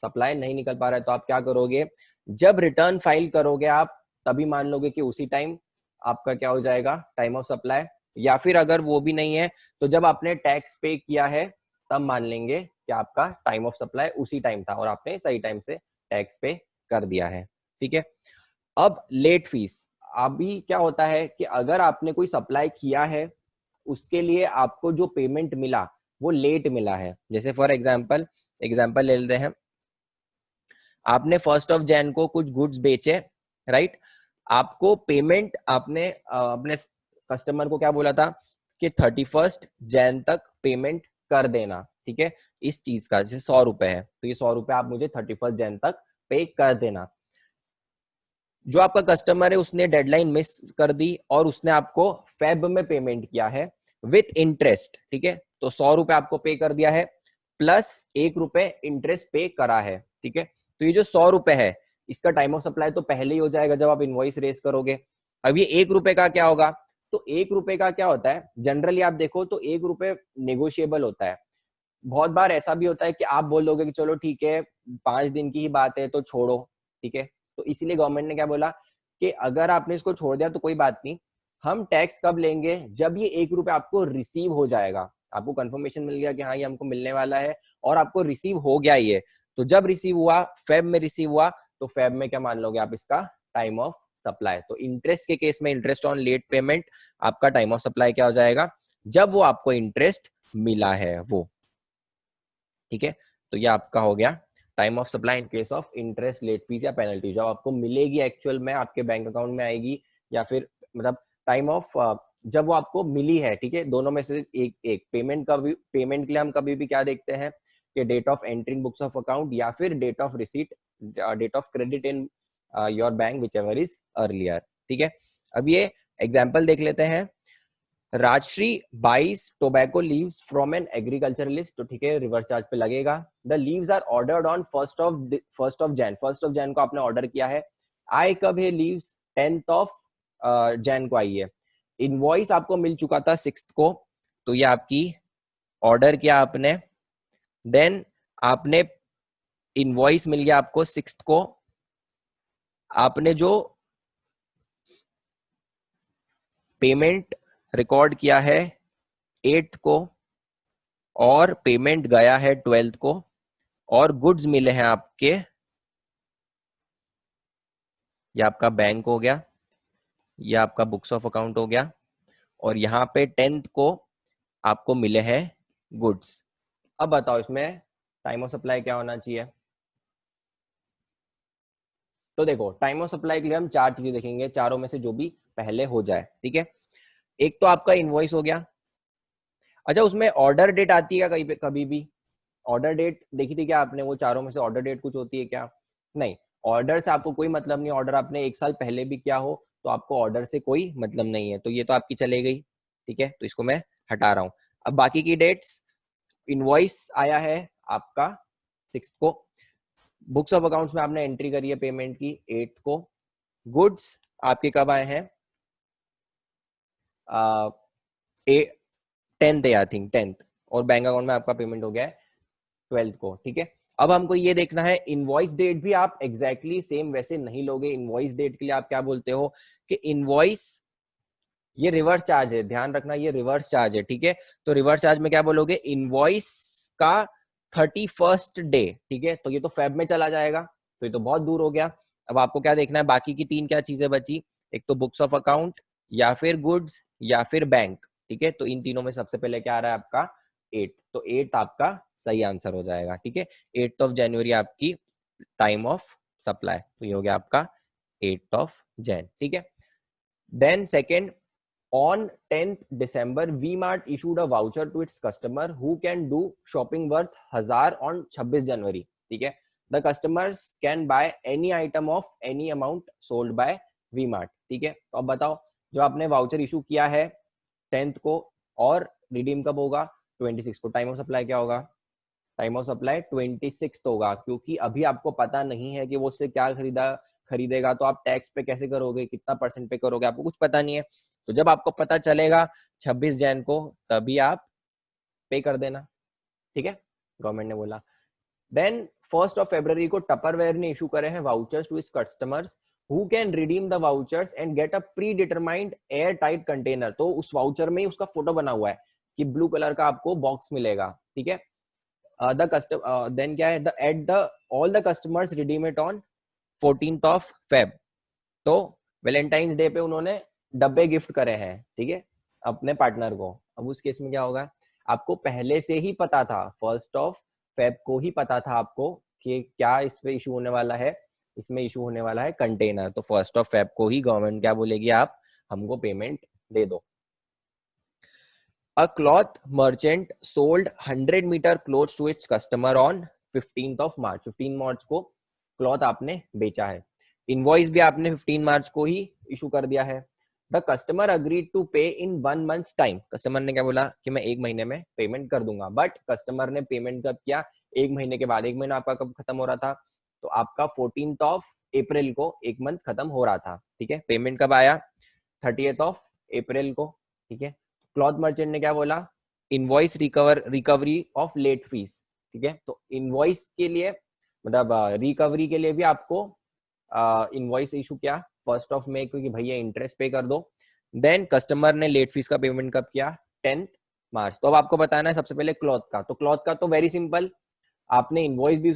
सप्लाई नहीं निकल पा रहा है, तो आप क्या करोगे, जब रिटर्न फाइल करोगे आप तभी मान लोगे कि उसी टाइम आपका क्या हो जाएगा, टाइम ऑफ सप्लाई। या फिर अगर वो भी नहीं है तो जब आपने टैक्स पे किया है तब मान लेंगे कि आपका टाइम ऑफ सप्लाई उसी टाइम था और आपने सही टाइम से टैक्स पे कर दिया है। ठीक है, अब लेट फीस। अभी क्या होता है कि अगर आपने कोई सप्लाई किया है उसके लिए आपको जो पेमेंट मिला वो लेट मिला है। जैसे फॉर एग्जांपल ले लेते हैं, आपने 1 को कुछ गुड्स बेचे, राइट। आपको पेमेंट आपने अपने कस्टमर को क्या बोला था कि 31 तक पेमेंट कर देना। ठीक है, इस चीज का जैसे 100 रुपए है तो ये 100 रुपए आप मुझे 31 तक पे कर देना। जो आपका कस्टमर है उसने डेडलाइन मिस कर दी और उसने आपको फेब में पेमेंट किया है विथ इंटरेस्ट। ठीक है, तो 100 रुपए आपको पे कर दिया है प्लस 1 रुपए इंटरेस्ट पे करा है। ठीक है, तो ये जो 100 रुपए है इसका टाइम ऑफ सप्लाई तो पहले ही हो जाएगा जब आप इनवॉइस रेज करोगे। अब ये 1 रुपए का क्या होगा, तो 1 रुपए का क्या होता है, जनरली आप देखो तो 1 रुपए नेगोशिएबल होता है। बहुत बार ऐसा भी होता है कि आप बोल दोगे कि चलो ठीक है 5 दिन की ही बात है तो छोड़ो। ठीक है, तो इसीलिए गवर्नमेंट ने क्या बोला कि अगर आपने इसको छोड़ दिया तो कोई बात नहीं, हम टैक्स कब लेंगे, जब ये 1 रुपए आपको रिसीव हो जाएगा, आपको कंफर्मेशन मिल गया कि हाँ ये हमको मिलने वाला है और आपको रिसीव हो गया ये, तो जब रिसीव हुआ फेब में रिसीव हुआ तो फेब में क्या मान लोगे आप इसका टाइम ऑफ सप्लाई। तो इंटरेस्ट के केस में इंटरेस्ट ऑन लेट पेमेंट आपका टाइम ऑफ सप्लाई क्या हो जाएगा, जब वो आपको इंटरेस्ट मिला है वो। ठीक है, तो ये आपका हो गया time of supply in case of interest, late fee या पेनल्टी, जब आपको मिलेगी एक्चुअल में आपके बैंक अकाउंट में आएगी, या फिर मतलब टाइम ऑफ जब वो आपको मिली है। ठीक है, दोनों में से एक एक पेमेंट का भी, पेमेंट के लिए हम कभी भी क्या देखते हैं कि date of entry in books of account या फिर date of receipt, date of credit in your bank whichever is earlier. ठीक है, अब ये एग्जाम्पल देख लेते हैं। Rajshree buys tobacco leaves from an agriculturalist, तो ठीक है रिवर्स चार्ज पे लगेगा। The leaves are ordered on first of June को आपने ऑर्डर किया है। आए कब है लीव्स, 10th ऑफ जैन को आई है। इनवॉइस आपको मिल चुका था 6th को, तो ये आपकी ऑर्डर किया आपने, देन आपने इनवॉइस मिल गया आपको 6th को, आपने जो पेमेंट रिकॉर्ड किया है 8th को और पेमेंट गया है 12th को, और गुड्स मिले हैं आपके, ये आपका बैंक हो गया, ये आपका बुक्स ऑफ अकाउंट हो गया, और यहाँ पे 10th को आपको मिले हैं गुड्स। अब बताओ इसमें टाइम ऑफ सप्लाई क्या होना चाहिए। तो देखो टाइम ऑफ सप्लाई के लिए हम 4 चीजें देखेंगे, चारों में से जो भी पहले हो जाए। ठीक है, एक तो आपका इनवॉइस हो गया। अच्छा, उसमें ऑर्डर डेट आती है कहीं पे, कभी भी ऑर्डर डेट देखी थी क्या आपने, वो चारों में से ऑर्डर डेट कुछ होती है क्या, नहीं। ऑर्डर से आपको कोई मतलब नहीं, ऑर्डर आपने 1 साल पहले भी किया हो तो आपको ऑर्डर से कोई मतलब नहीं है, तो ये तो आपकी चले गई। ठीक है, तो इसको मैं हटा रहा हूं। अब बाकी की डेट्स, इनवॉइस आया है आपका 6th को, बुक्स ऑफ अकाउंट्स में आपने एंट्री करी है पेमेंट की 8th को। गुड्स आपके कब आए हैं? 10th है आई थिंक, 10th। और बैंक अकाउंट में आपका पेमेंट हो गया है 12th को, ठीक है। अब हमको ये देखना है इनवॉइस डेट भी आप एग्जैक्टली सेम वैसे नहीं लोगे। इनवॉइस डेट के लिए आप क्या बोलते हो कि इनवॉइस, ये रिवर्स चार्ज है, ध्यान रखना ये रिवर्स चार्ज है, ठीक है। तो रिवर्स चार्ज में क्या बोलोगे? इनवॉइस का 31st डे, ठीक है। तो ये तो फेब में चला जाएगा, तो ये तो बहुत दूर हो गया। अब आपको क्या देखना है? बाकी की 3 क्या चीजें बची? एक तो बुक्स ऑफ अकाउंट, या फिर गुड्स, या फिर बैंक, ठीक है। तो इन तीनों में सबसे पहले क्या आ रहा है आपका? 8। तो 8 आपका सही आंसर हो जाएगा, ठीक है। 8th ऑफ जनवरी आपकी टाइम ऑफ सप्लाई, तो ये हो गया आपका 8th ऑफ जैन, ठीक है। Then second, on 10th December, V-Mart issued a voucher to its customer who can do shopping worth 1000 on 26 जनवरी, ठीक है। The customers can buy any item of any amount sold by V-Mart, ठीक है। तो अब बताओ, जो आपने वाउचर इशू किया है 10th को और रिडीम कब होगा? 26 को। टाइम ऑफ सप्लाई क्या होगा? टाइम ऑफ सप्लाई 26 होगा, क्योंकि अभी आपको पता नहीं है कि वो उससे क्या खरीदेगा। तो आप टैक्स पे कैसे करोगे, कितना परसेंट पे करोगे, आपको कुछ पता नहीं है। तो जब आपको पता चलेगा 26 जैन को, तभी आप पे कर देना, ठीक है, गवर्नमेंट ने बोला। देन 1st ऑफ February को टपरवेयर ने इशू करे हैं वाउचर्स टू इस customers who can redeem the vouchers and get a pre determined air tight container. तो उस वाउचर में ही उसका फोटो बना हुआ है कि ब्लू कलर का आपको बॉक्स मिलेगा, ठीक है। द कस्टमर देन क्या है? The at the all the customers redeem it on 14th of Feb। तो वैलेंटाइंस डे पे उन्होंने डब्बे गिफ्ट करे हैं, ठीक है, अपने पार्टनर को। अब उस केस में क्या होगा? आपको पहले से ही पता था, 1st ऑफ Feb को ही पता था आपको कि क्या इस पे इशू होने वाला है। इसमें इशू होने वाला है कंटेनर। तो 1st ऑफ Feb को ही गवर्नमेंट क्या बोलेगी? आप हमको पेमेंट दे दो। A cloth merchant sold 100 meter clothes to its customer on 15th of March। 15 मार्च को क्लॉथ आपने बेचा है। इनवॉइस भी आपने 15 मार्च को ही इशू कर दिया है। द कस्टमर अग्रीड टू पे इन 1 मंथ्स टाइम। कस्टमर ने क्या बोला कि मैं 1 महीने में पेमेंट कर दूंगा, बट कस्टमर ने पेमेंट कब किया? 1 महीने के बाद। 1 महीना आपका कब खत्म हो रहा था? तो आपका 14th ऑफ अप्रैल को 1 मंथ खत्म हो रहा था, ठीक है। पेमेंट कब आया? 30th ऑफ अप्रैल को, ठीक है। क्लॉथ मर्चेंट ने क्या बोला? Invoice recovery of late fee, ठीक है। तो इनवॉइस के लिए मतलब रिकवरी के लिए भी आपको इनवॉइस इशू किया 1st ऑफ May को कि भैया इंटरेस्ट पे कर दो। देन कस्टमर ने लेट फीस का पेमेंट कब किया? 10th मार्च। तो अब आपको बताना है सबसे पहले क्लॉथ का। तो क्लॉथ का तो वेरी सिंपल, आपने इनवॉइस भी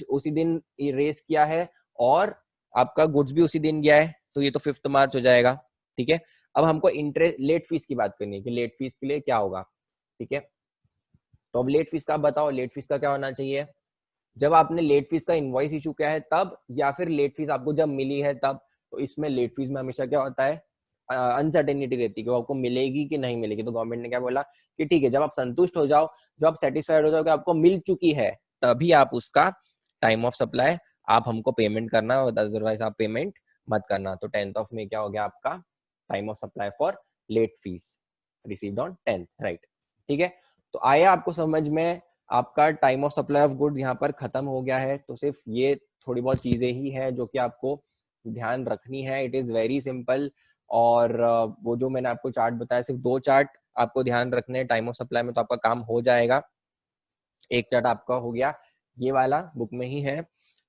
उसी दिन रेस किया है और आपका गुड्स भी उसी दिन गया है, तो ये तो 5th मार्च हो जाएगा, ठीक है। अब हमको इंटरेस्ट लेट फीस की बात करनी है कि लेट फीस के लिए क्या होगा, ठीक है। तो अब लेट फीस का बताओ, लेट फीस का क्या होना चाहिए? जब आपने लेट फीस का इनवॉइस इशू किया है तब, या फिर लेट फीस आपको जब मिली है तब। तो इसमें लेट फीस में हमेशा क्या होता है? अनसर्टेनिटी रहती है कि वो आपको मिलेगी कि नहीं मिलेगी। तो गवर्नमेंट ने क्या बोला कि ठीक है, जब आप संतुष्ट हो जाओ, जब आप सेटिस्फाइड हो जाओ कि आपको मिल चुकी है, तभी आप उसका टाइम ऑफ सप्लाई आप हमको पेमेंट करना, अदरवाइज आप पेमेंट मत करना। तो 10th ऑफ May क्या हो गया आपका? Time of supply for late fee received on 10th, right, ठीक है। तो आया आपको समझ में? आपका time of supply of good यहाँ पर खत्म हो गया है। तो सिर्फ ये थोड़ी बहुत चीजें ही हैं जो कि आपको ध्यान रखनी है। It is very simple. और वो जो मैंने आपको चार्ट बताया, सिर्फ 2 चार्ट आपको ध्यान रखने हैं टाइम ऑफ सप्लाई में, तो आपका काम हो जाएगा। एक चार्ट आपका हो गया ये वाला, बुक में ही है।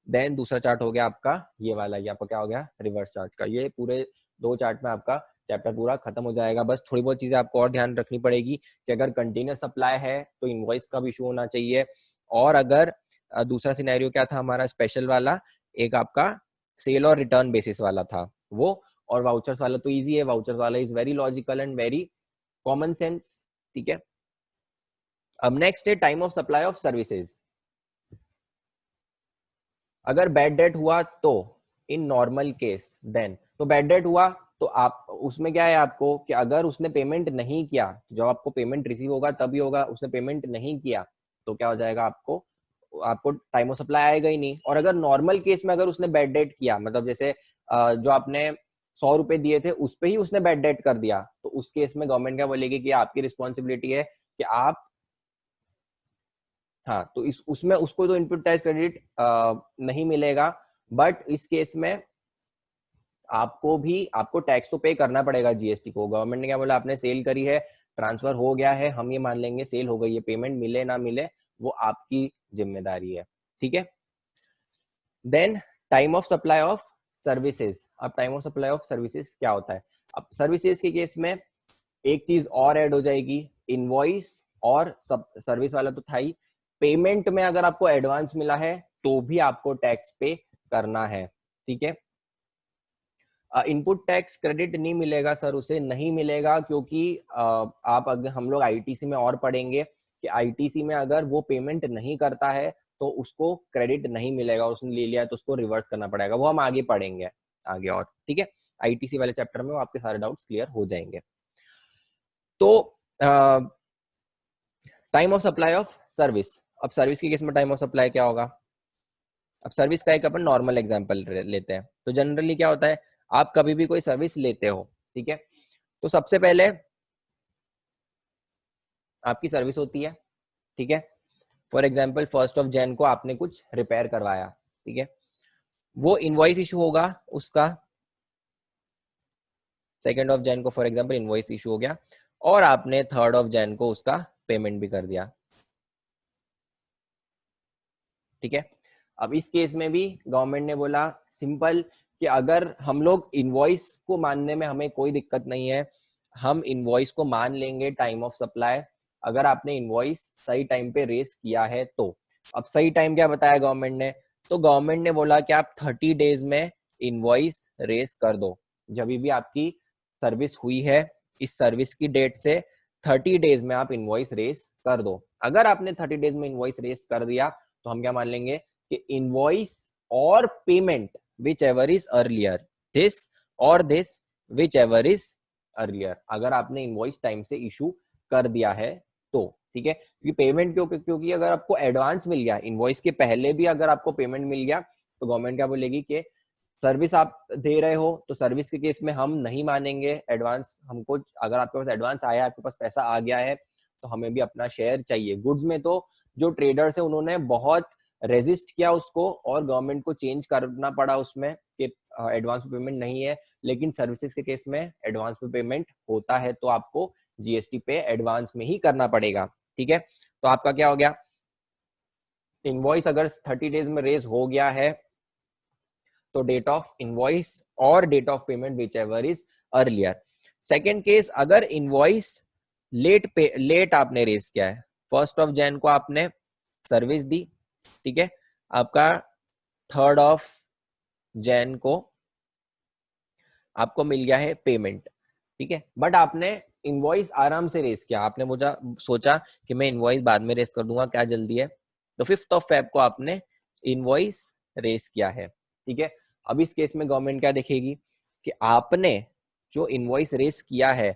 देन दूसरा चार्ट हो गया आपका ये वाला, ये आपका क्या हो गया? रिवर्स चार्ट का। ये पूरे 2 चार्ट में आपका चैप्टर पूरा खत्म हो जाएगा। बस थोड़ी बहुत चीजें आपको और ध्यान रखनी पड़ेगी कि अगर कंटिन्यूस सप्लाई है तो इनवॉइस का भी इशू होना चाहिए। और अगर दूसरा सिनेरियो क्या था हमारा स्पेशल वाला, एक आपका सेल और रिटर्न बेसिस वाला था वो। और वाउचर्स वाला तो इजी है, वाउचर्स वाला is very logical and very common sense, ठीक है। अब नेक्स्ट है time of supply of services. अगर बैड डेट हुआ तो इन नॉर्मल केस, देन तो बैड डेट हुआ तो आप उसमें क्या है आपको कि अगर उसने पेमेंट नहीं किया, जब आपको पेमेंट रिसीव होगा तभी होगा। उसने पेमेंट नहीं किया तो क्या हो जाएगा? आपको आपको टाइम ऑफ सप्लाई आएगा ही नहीं। और अगर नॉर्मल केस में अगर उसने बैड डेट किया, मतलब जैसे जो आपने 100 रुपए दिए थे उस पे ही उसने बैड डेट कर दिया, तो उस केस में गवर्नमेंट क्या बोलेगी कि आपकी रिस्पॉन्सिबिलिटी है कि आप हाँ, तो इस उसमें उसको तो इनपुट टैक्स क्रेडिट नहीं मिलेगा, बट इस केस में आपको टैक्स तो पे करना पड़ेगा जीएसटी को। गवर्नमेंट ने क्या बोला, आपने सेल करी है, ट्रांसफर हो गया है, हम ये मान लेंगे सेल हो गई है, पेमेंट मिले ना मिले वो आपकी जिम्मेदारी है, ठीक है। Then time of supply of services. अब time of supply of services क्या होता है? अब सर्विसेज के केस में एक चीज और ऐड हो जाएगी, इनवॉइस और सर्विस वाला तो था ही, पेमेंट में अगर आपको एडवांस मिला है तो भी आपको टैक्स पे करना है, ठीक है। इनपुट टैक्स क्रेडिट नहीं मिलेगा सर, उसे नहीं मिलेगा क्योंकि आप अगर हम लोग आईटीसी में और पढ़ेंगे कि आईटीसी में अगर वो पेमेंट नहीं करता है तो उसको क्रेडिट नहीं मिलेगा, उसने ले लिया है तो उसको रिवर्स करना पड़ेगा, वो हम आगे पढ़ेंगे आगे और, ठीक है। आईटीसी वाले चैप्टर में आपके सारे डाउट्स क्लियर हो जाएंगे। तो time of supply of service. अब सर्विस के केस में टाइम ऑफ सप्लाई क्या होगा? अब सर्विस का एक अपन नॉर्मल एग्जांपल लेते हैं। तो जनरली क्या होता है, आप कभी भी कोई सर्विस लेते हो, ठीक है, तो सबसे पहले आपकी सर्विस होती है, ठीक है। फॉर एग्जांपल 1 को आपने कुछ रिपेयर करवाया, ठीक है, वो इनवॉइस इशू होगा उसका। 2 को फॉर एग्जांपल इनवॉइस इशू हो गया और आपने 3 को उसका पेमेंट भी कर दिया, ठीक है। अब इस केस में भी गवर्नमेंट ने बोला सिंपल कि अगर हम लोग इनवॉइस को मानने में हमें कोई दिक्कत नहीं है, हम इनवॉइस को मान लेंगे टाइम ऑफ सप्लाई, अगर आपने इनवॉइस सही टाइम पे रेस किया है तो। अब सही टाइम क्या बताया गवर्नमेंट ने? तो गवर्नमेंट ने बोला कि आप 30 डेज में इनवॉइस रेस कर दो। जब भी आपकी सर्विस हुई है, इस सर्विस की डेट से 30 डेज में आप इनवॉइस रेस कर दो। अगर आपने 30 डेज में इनवॉइस रेस कर दिया तो हम क्या मान लेंगे कि इनवॉइस और payment whichever is earlier, this और this whichever is earlier, अगर आपने इनवॉइस टाइम से इशू कर दिया है तो, ठीक है। क्योंकि पेमेंट क्योंकि अगर आपको एडवांस मिल गया, इनवॉइस के पहले भी अगर आपको पेमेंट मिल गया तो गवर्नमेंट क्या बोलेगी कि सर्विस आप दे रहे हो तो सर्विस के केस में हम नहीं मानेंगे एडवांस, हमको अगर आपके पास एडवांस आया, आपके पास पैसा आ गया है तो हमें भी अपना शेयर चाहिए। गुड्स में तो जो ट्रेडर्स है उन्होंने बहुत रेजिस्ट किया उसको और गवर्नमेंट को चेंज करना पड़ा उसमें कि एडवांस पेमेंट नहीं है, लेकिन सर्विसेज के केस में एडवांस पेमेंट होता है तो आपको जीएसटी पे एडवांस में ही करना पड़ेगा, ठीक है। तो आपका क्या हो गया, इनवॉइस अगर 30 डेज में रेज हो गया है तो डेट ऑफ इनवॉइस और date of payment whichever is earlier. Second case, अगर इनवॉइस लेट आपने रेज किया है, 1 को आपने सर्विस दी, ठीक है, आपका 3 को आपको मिल गया है पेमेंट, ठीक है, बट आपने इनवॉइस आराम से रेस किया, आपने सोचा कि मैं इनवॉइस बाद में रेस कर दूंगा, क्या जल्दी है, तो 5 को आपने इनवॉइस रेस किया है, ठीक है। अब इस केस में गवर्नमेंट क्या देखेगी कि आपने जो इनवॉइस रेस किया है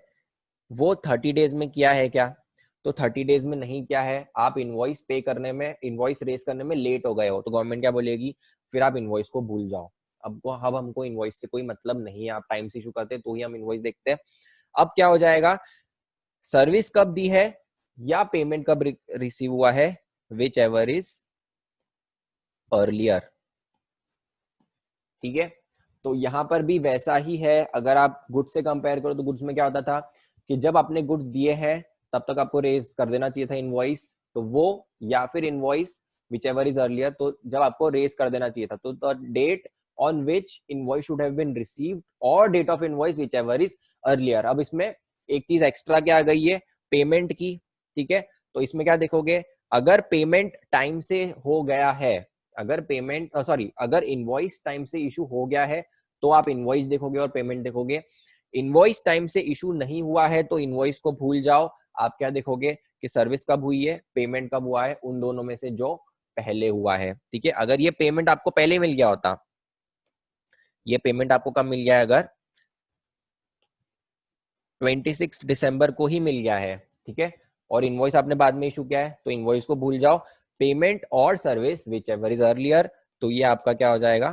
वो 30 डेज में किया है क्या, तो 30 डेज में नहीं किया है, आप इनवॉइस पे करने में, इनवॉइस रेस करने में लेट हो गए हो, तो गवर्नमेंट क्या बोलेगी, फिर आप इनवॉइस को भूल जाओ, अब हमको इनवॉइस से कोई मतलब नहीं है, आप टाइम से इशू करते तो ही हम इनवॉइस देखते हैं। अब क्या हो जाएगा, सर्विस कब दी है या पेमेंट कब रिसीव हुआ है, विच एवर इज अर्लियर, ठीक है। तो यहां पर भी वैसा ही है, अगर आप गुड्स से कंपेयर करो तो गुड्स में क्या होता था कि जब आपने गुड्स दिए हैं तब तक आपको रेज कर देना चाहिए था इनवॉइस, तो वो या फिर invoice whichever is earlier, तो जब आपको रेज कर देना चाहिए था तो the date on which invoice should have been received और date of invoice whichever is earlier. अब इसमें एक चीज एक्स्ट्रा क्या आ गई है, पेमेंट की, ठीक है। तो इसमें क्या देखोगे, अगर पेमेंट टाइम से हो गया है, अगर पेमेंट अगर इनवॉइस टाइम से इशू हो गया है तो आप इनवॉइस देखोगे और पेमेंट देखोगे, इनवॉइस टाइम से इशू नहीं हुआ है तो इनवॉइस को भूल जाओ, आप क्या देखोगे कि सर्विस कब हुई है, पेमेंट कब हुआ है, उन दोनों में से जो पहले हुआ है, ठीक है। अगर ये पेमेंट आपको पहले मिल गया होता, ये पेमेंट आपको कब मिल गया है, अगर 26 दिसंबर को ही मिल गया है, ठीक है, और इनवॉइस आपने बाद में इशू किया है तो इनवॉइस को भूल जाओ, पेमेंट और service whichever is earlier, तो ये आपका क्या हो जाएगा,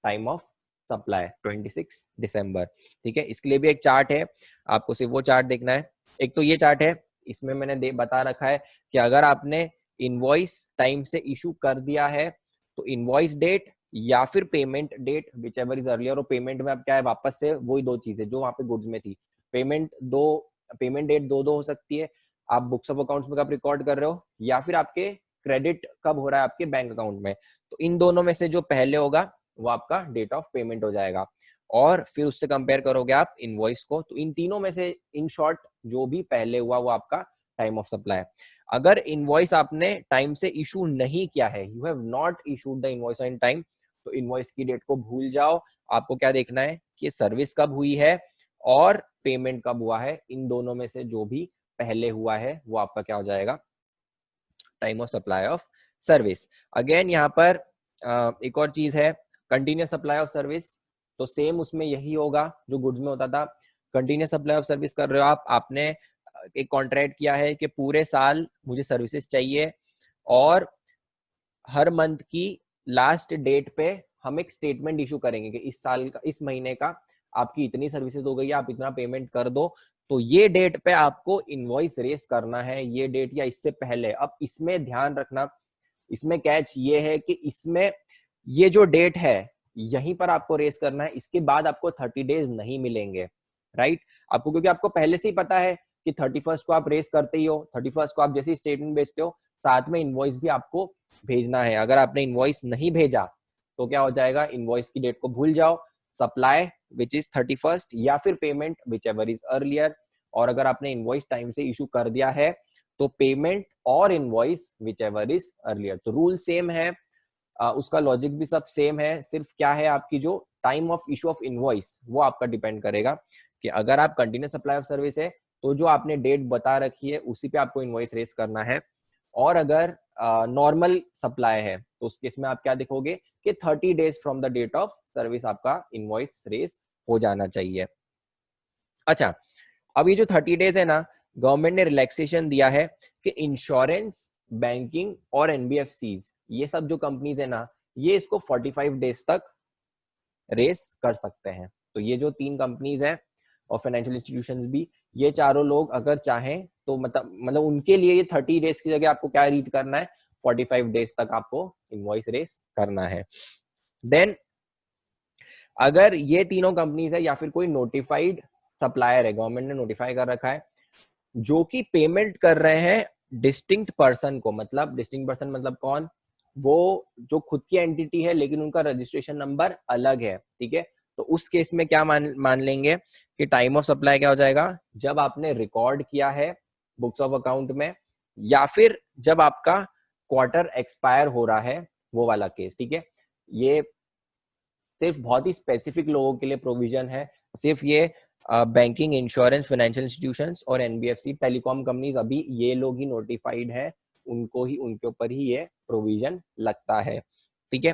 टाइम ऑफ सप्लाई 26 दिसंबर, ठीक है। इसके लिए भी एक चार्ट है, आपको सिर्फ वो चार्ट देखना है। एक तो ये चार्ट है, इसमें मैंने बता रखा है कि अगर आपने इनवॉइस टाइम से इशू कर दिया है तो इनवॉइस डेट या फिर payment date whichever is earlier. और पेमेंट में अब क्या है, वापस से वही दो चीजें जो वहां पे गुड्स में थी, पेमेंट डेट दो हो सकती है, आप बुक्स ऑफ अकाउंट्स में कब रिकॉर्ड कर रहे हो या फिर आपके क्रेडिट कब हो रहा है आपके बैंक अकाउंट में। तो इन दोनों में से जो पहले होगा वो आपका डेट ऑफ पेमेंट हो जाएगा और फिर उससे कंपेयर करोगे आप इनवॉइस को। तो इन तीनों में से इन शॉर्ट जो भी पहले हुआ वो आपका टाइम ऑफ सप्लाई। अगर इनवॉइस आपने टाइम से इशू नहीं किया है, you have not issued the invoice on time, तो इनवॉइस की डेट को भूल जाओ। आपको क्या देखना है कि सर्विस कब हुई है और पेमेंट कब हुआ है, इन दोनों में से जो भी पहले हुआ है वो आपका क्या हो जाएगा, time of supply of service. Again यहाँ पर एक और चीज है, कंटिन्यूस सप्लाई ऑफ सर्विस। तो सेम उसमें यही होगा जो गुड्स में होता था। कंटिन्यूस सप्लाई ऑफ सर्विस कर रहे हो आप, आपने एक कॉन्ट्रैक्ट किया है कि पूरे साल मुझे सर्विसेज चाहिए और हर मंथ की लास्ट डेट पे हम एक स्टेटमेंट इशू करेंगे कि इस साल का, इस महीने का आपकी इतनी सर्विसेज हो गई है, आप इतना पेमेंट कर दो। तो ये डेट पे आपको इनवॉइस रेस करना है, ये डेट या इससे पहले। अब इसमें ध्यान रखना, इसमें कैच ये है कि इसमें ये जो डेट है यहीं पर आपको रेस करना है, इसके बाद आपको 30 डेज नहीं मिलेंगे, राइट। आपको क्योंकि आपको पहले से ही पता है कि 31st को आप रेस करते ही हो, 31st को आप जैसे स्टेटमेंट भेजते हो साथ में इनवॉइस भी आपको भेजना है। अगर आपने इनवॉइस नहीं भेजा तो क्या हो जाएगा, इनवॉइस की डेट को भूल जाओ, सप्लाई विच इज 31st या फिर payment whichever is earlier. और अगर आपने इनवॉइस टाइम से इशू कर दिया है तो पेमेंट और invoice whichever is earlier. तो रूल सेम है, उसका लॉजिक भी सब सेम है, सिर्फ क्या है आपकी जो time of issue of invoice वो आपका डिपेंड करेगा कि अगर आप कंटिन्यूस सप्लाई ऑफ सर्विस है तो जो आपने डेट बता रखी है उसी पे आपको इनवॉइस रेस करना है। और अगर नॉर्मल सप्लाई है तो उस केस में आप क्या देखोगे कि 30 days from the date of service आपका इनवॉइस रेस हो जाना चाहिए। अच्छा, अब ये जो 30 डेज है ना, गवर्नमेंट ने रिलैक्सेशन दिया है कि इंश्योरेंस, बैंकिंग और एनबीएफसीज, ये सब जो कंपनीज है ना, ये इसको 45 डेज तक रेस कर सकते हैं। तो ये जो 3 कंपनीज हैं और फाइनेंशियल इंस्टीट्यूशंस भी, ये चारों लोग अगर चाहें तो मतलब उनके लिए ये 30 डेज की जगह आपको क्या रीड करना है, 45 डेज तक आपको इनवॉइस रेस करना है। देन अगर ये तीनों कंपनीज है या फिर कोई नोटिफाइड सप्लायर है, गवर्नमेंट ने नोटिफाई कर रखा है, जो कि पेमेंट कर रहे हैं डिस्टिंक्ट पर्सन को, मतलब डिस्टिंक्ट पर्सन मतलब कौन, वो जो खुद की एंटिटी है लेकिन उनका रजिस्ट्रेशन नंबर अलग है, ठीक है। तो उस केस में क्या मान लेंगे कि टाइम ऑफ सप्लाई क्या हो जाएगा, जब आपने रिकॉर्ड किया है बुक्स ऑफ अकाउंट में या फिर जब आपका क्वार्टर एक्सपायर हो रहा है, वो वाला केस, ठीक है। ये सिर्फ बहुत ही स्पेसिफिक लोगों के लिए प्रोविजन है, सिर्फ ये बैंकिंग, इंश्योरेंस, फाइनेंशियल इंस्टीट्यूशंस और एनबीएफसी, टेलीकॉम कंपनीज, अभी ये लोग ही नोटिफाइड है, उनको ही, उनके ऊपर ही ये प्रोविजन लगता है, ठीक है।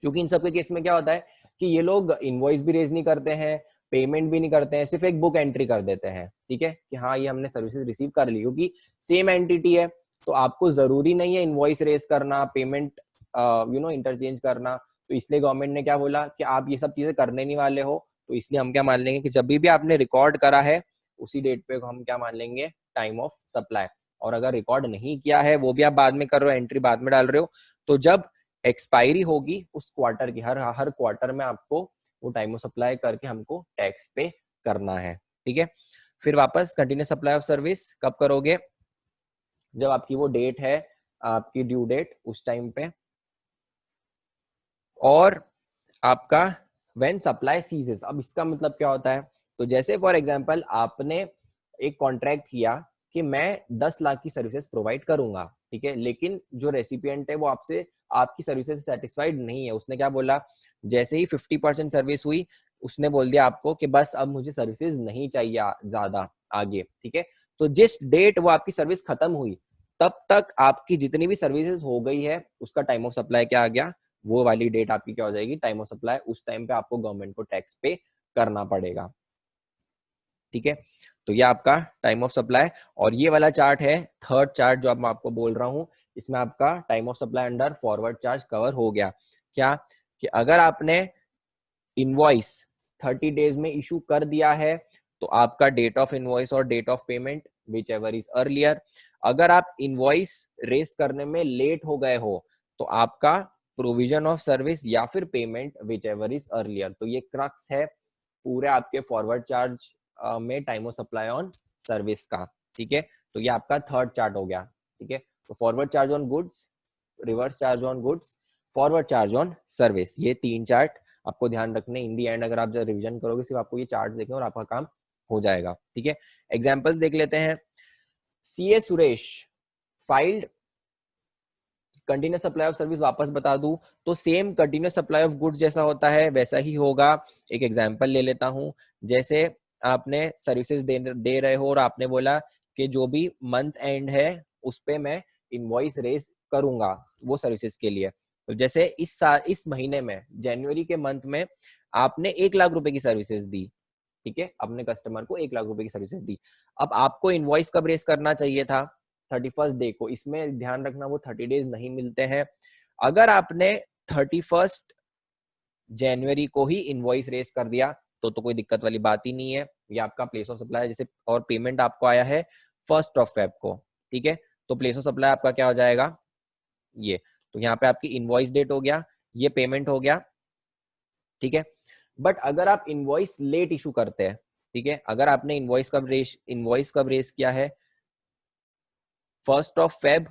क्योंकि इन सब के केस में क्या होता है कि ये लोग इनवॉइस भी रेज नहीं करते हैं, पेमेंट भी नहीं करते हैं, सिर्फ एक बुक एंट्री कर देते हैं, ठीक है, कि हाँ ये हमने सर्विसेज रिसीव कर ली, क्योंकि सेम एंटिटी है तो आपको जरूरी नहीं है इनवॉइस रेज करना, पेमेंट इंटरचेंज करना। तो इसलिए गवर्नमेंट ने क्या बोला कि आप ये सब चीजें करने नहीं वाले हो, तो इसलिए हम क्या मान लेंगे कि जब भी आपने रिकॉर्ड करा है उसी डेट पे हम क्या मान लेंगे, टाइम ऑफ सप्लाई। और अगर रिकॉर्ड नहीं किया है, वो भी आप बाद में कर रहे हो, एंट्री बाद में डाल रहे हो, तो जब एक्सपायरी होगी उस क्वार्टर की, हर क्वार्टर में आपको वो टाइम ऑफ सप्लाई करके हमको टैक्स पे करना है, ठीक है। फिर वापस कंटिन्यूस सप्लाई ऑफ सर्विस कब करोगे, जब आपकी वो डेट है, आपकी ड्यू डेट, उस टाइम पे। और आपका व्हेन सप्लाई सीजेस, अब इसका मतलब क्या होता है, तो जैसे फॉर एग्जांपल आपने एक कॉन्ट्रैक्ट किया कि मैं 10 लाख की सर्विसेज प्रोवाइड करूंगा, ठीक है, लेकिन जो रेसिपिएंट है वो आपसे, आपकी सर्विसेज से सेटिस्फाइड नहीं है, उसने क्या बोला, जैसे ही 50% सर्विस हुई उसने बोल दिया आपको कि बस अब मुझे सर्विसेज नहीं चाहिए ज्यादा आगे, ठीक है। तो जिस डेट वो आपकी सर्विस खत्म हुई तब तक आपकी जितनी भी सर्विसेज हो गई है उसका टाइम ऑफ सप्लाई क्या आ गया, वो वाली डेट आपकी क्या हो जाएगी, टाइम ऑफ सप्लाई। उस टाइम पे आपको गवर्नमेंट को टैक्स पे करना पड़ेगा, ठीक है। तो ये आपका टाइम ऑफ सप्लाई। और ये वाला चार्ट है, थर्ड चार्ट जो अब मैं आपको बोल रहा हूं, इसमें आपका time of supply under forward charge cover हो गया। क्या कि अगर आपने इनवॉइस 30 डेज में इशू कर दिया है तो आपका डेट ऑफ इनवॉइस और date of payment whichever is earlier. अगर आप इनवॉइस रेस करने में लेट हो गए हो तो आपका प्रोविजन ऑफ सर्विस या फिर payment whichever is earlier. तो ये क्रक्स है पूरे आपके फॉरवर्ड चार्ज में time of supply on service का। ठीक है, तो ये आपका थर्ड चार्ट हो गया। ठीक है, तो forward charge on goods, reverse charge on goods, forward charge on service, ये तीन चार्ट आपको ध्यान रखने। इन दी एंड अगर आप जब रिवीजन करोगे सिर्फ आपको ये चार्ट देखने और आपका काम हो जाएगा। ठीक है, एग्जांपल्स देख लेते हैं। CA Suresh filed continuous supply of service, वापस बता दूं तो same continuous supply of goods जैसा होता है वैसा ही होगा। एक एग्जांपल ले लेता हूं, जैसे आपने सर्विसेज दे रहे हो और आपने बोला कि जो भी मंथ एंड है उस पे मैं इनवॉइस रेज करूंगा वो सर्विसेज के लिए। तो जैसे इस महीने में जनवरी के मंथ में आपने 1 लाख रुपए की सर्विसेज दी। ठीक है, अपने कस्टमर को 1 लाख रुपए की सर्विसेज दी। अब आपको इनवॉइस कब रेज करना चाहिए था? 31st डे को। इसमें ध्यान रखना वो 30 डेज नहीं मिलते हैं। अगर आपने 31st जनवरी को ही इनवॉइस रेज कर दिया तो कोई दिक्कत वाली बात ही नहीं है, ये आपका प्लेस ऑफ सप्लाई जैसे, और पेमेंट आपको आया है 1st ऑफ फेब को। ठीक है, तो प्लेस ऑफ सप्लाई आपका क्या हो जाएगा? ये, तो यहाँ पे आपकी इनवॉइस डेट हो गया, ये पेमेंट हो गया। ठीक है, बट अगर आप इनवॉइस लेट इशू करते हैं, ठीक है, अगर आपने इनवॉइस कब रेज किया है? 1st ऑफ फेब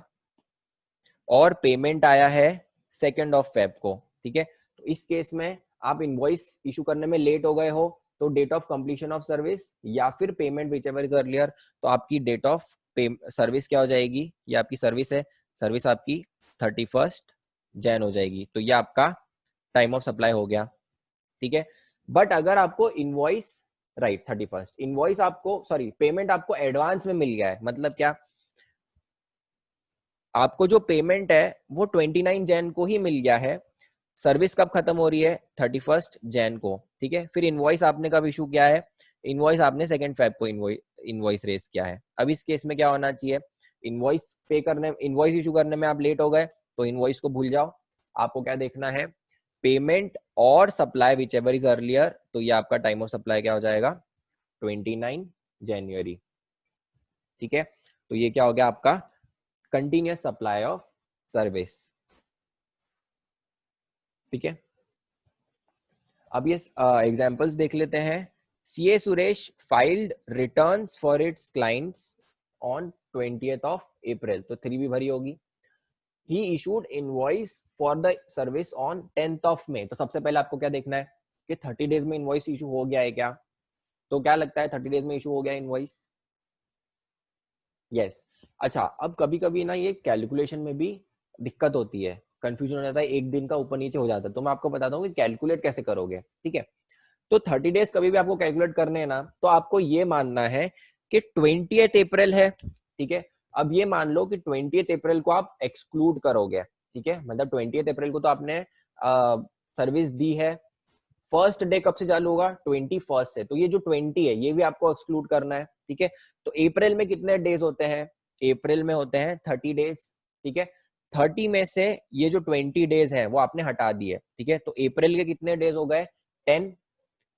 और पेमेंट आया है 2nd ऑफ फेब को। ठीक है, तो इस केस में आप इनवॉइस इशू करने में लेट हो गए हो तो date of completion of service या फिर payment whichever is earlier, तो आपकी डेट ऑफ सर्विस क्या हो जाएगी? ये आपकी सर्विस है, सर्विस आपकी 31st जैन हो जाएगी। तो ये आपका टाइम ऑफ सप्लाई हो गया। ठीक है, बट अगर आपको इनवॉइस 31st इनवॉइस आपको पेमेंट आपको एडवांस में मिल गया है, मतलब क्या? आपको जो पेमेंट है वो 29 जैन को ही मिल गया है, सर्विस कब खत्म हो रही है? 31st जैन को। ठीक है, फिर इनवॉइस आपने कब इशू किया है? इनवॉइस आपने 2nd फेब को इनवॉइस रेज किया है। अब इस केस में क्या होना चाहिए? इनवॉइस इशू करने में आप लेट हो गए तो इनवॉइस को भूल जाओ, आपको क्या देखना है? पेमेंट और supply which ever is earlier. तो ये आपका टाइम ऑफ सप्लाई क्या हो जाएगा? 29 जनवरी। ठीक है, तो ये क्या हो गया आपका? Continuous supply of service. ठीक है, अब ये एग्जांपल्स देख लेते हैं। CA Suresh filed returns for its clients on 20th of April, तो 3 भी भरी होगी। He issued invoice for the service on 10th of May. तो सबसे पहले आपको क्या देखना है कि 30 डेज में इनवॉइस इशू हो गया है क्या? तो क्या लगता है 30 डेज में इशू हो गया इनवॉइस? यस। अच्छा, अब कभी कभी ना ये कैलकुलेशन में भी दिक्कत होती है, कंफ्यूजन हो जाता है, एक दिन का ऊपर नीचे हो जाता है। तो मैं आपको बताता हूँ कि कैलकुलेट कैसे करोगे। ठीक है, तो 30 डेज कभी भी आपको कैलकुलेट करने हैं ना, तो आपको ये मानना है कि 20th अप्रैल है। ठीक है, अब ये मान लो कि 20th अप्रैल को आप एक्सक्लूड करोगे। ठीक है, मतलब 20th अप्रैल को तो आपने सर्विस दी है। फर्स्ट डे कब से चालू होगा? 21st से। तो ये जो 20 है ये भी आपको एक्सक्लूड करना है। ठीक है, तो अप्रैल में कितने डेज होते हैं? अप्रैल में होते हैं 30 डेज। ठीक है, 30 में से ये जो 20 डेज है वो आपने हटा दिए। ठीक है, तो अप्रैल के कितने डेज हो गए? 10।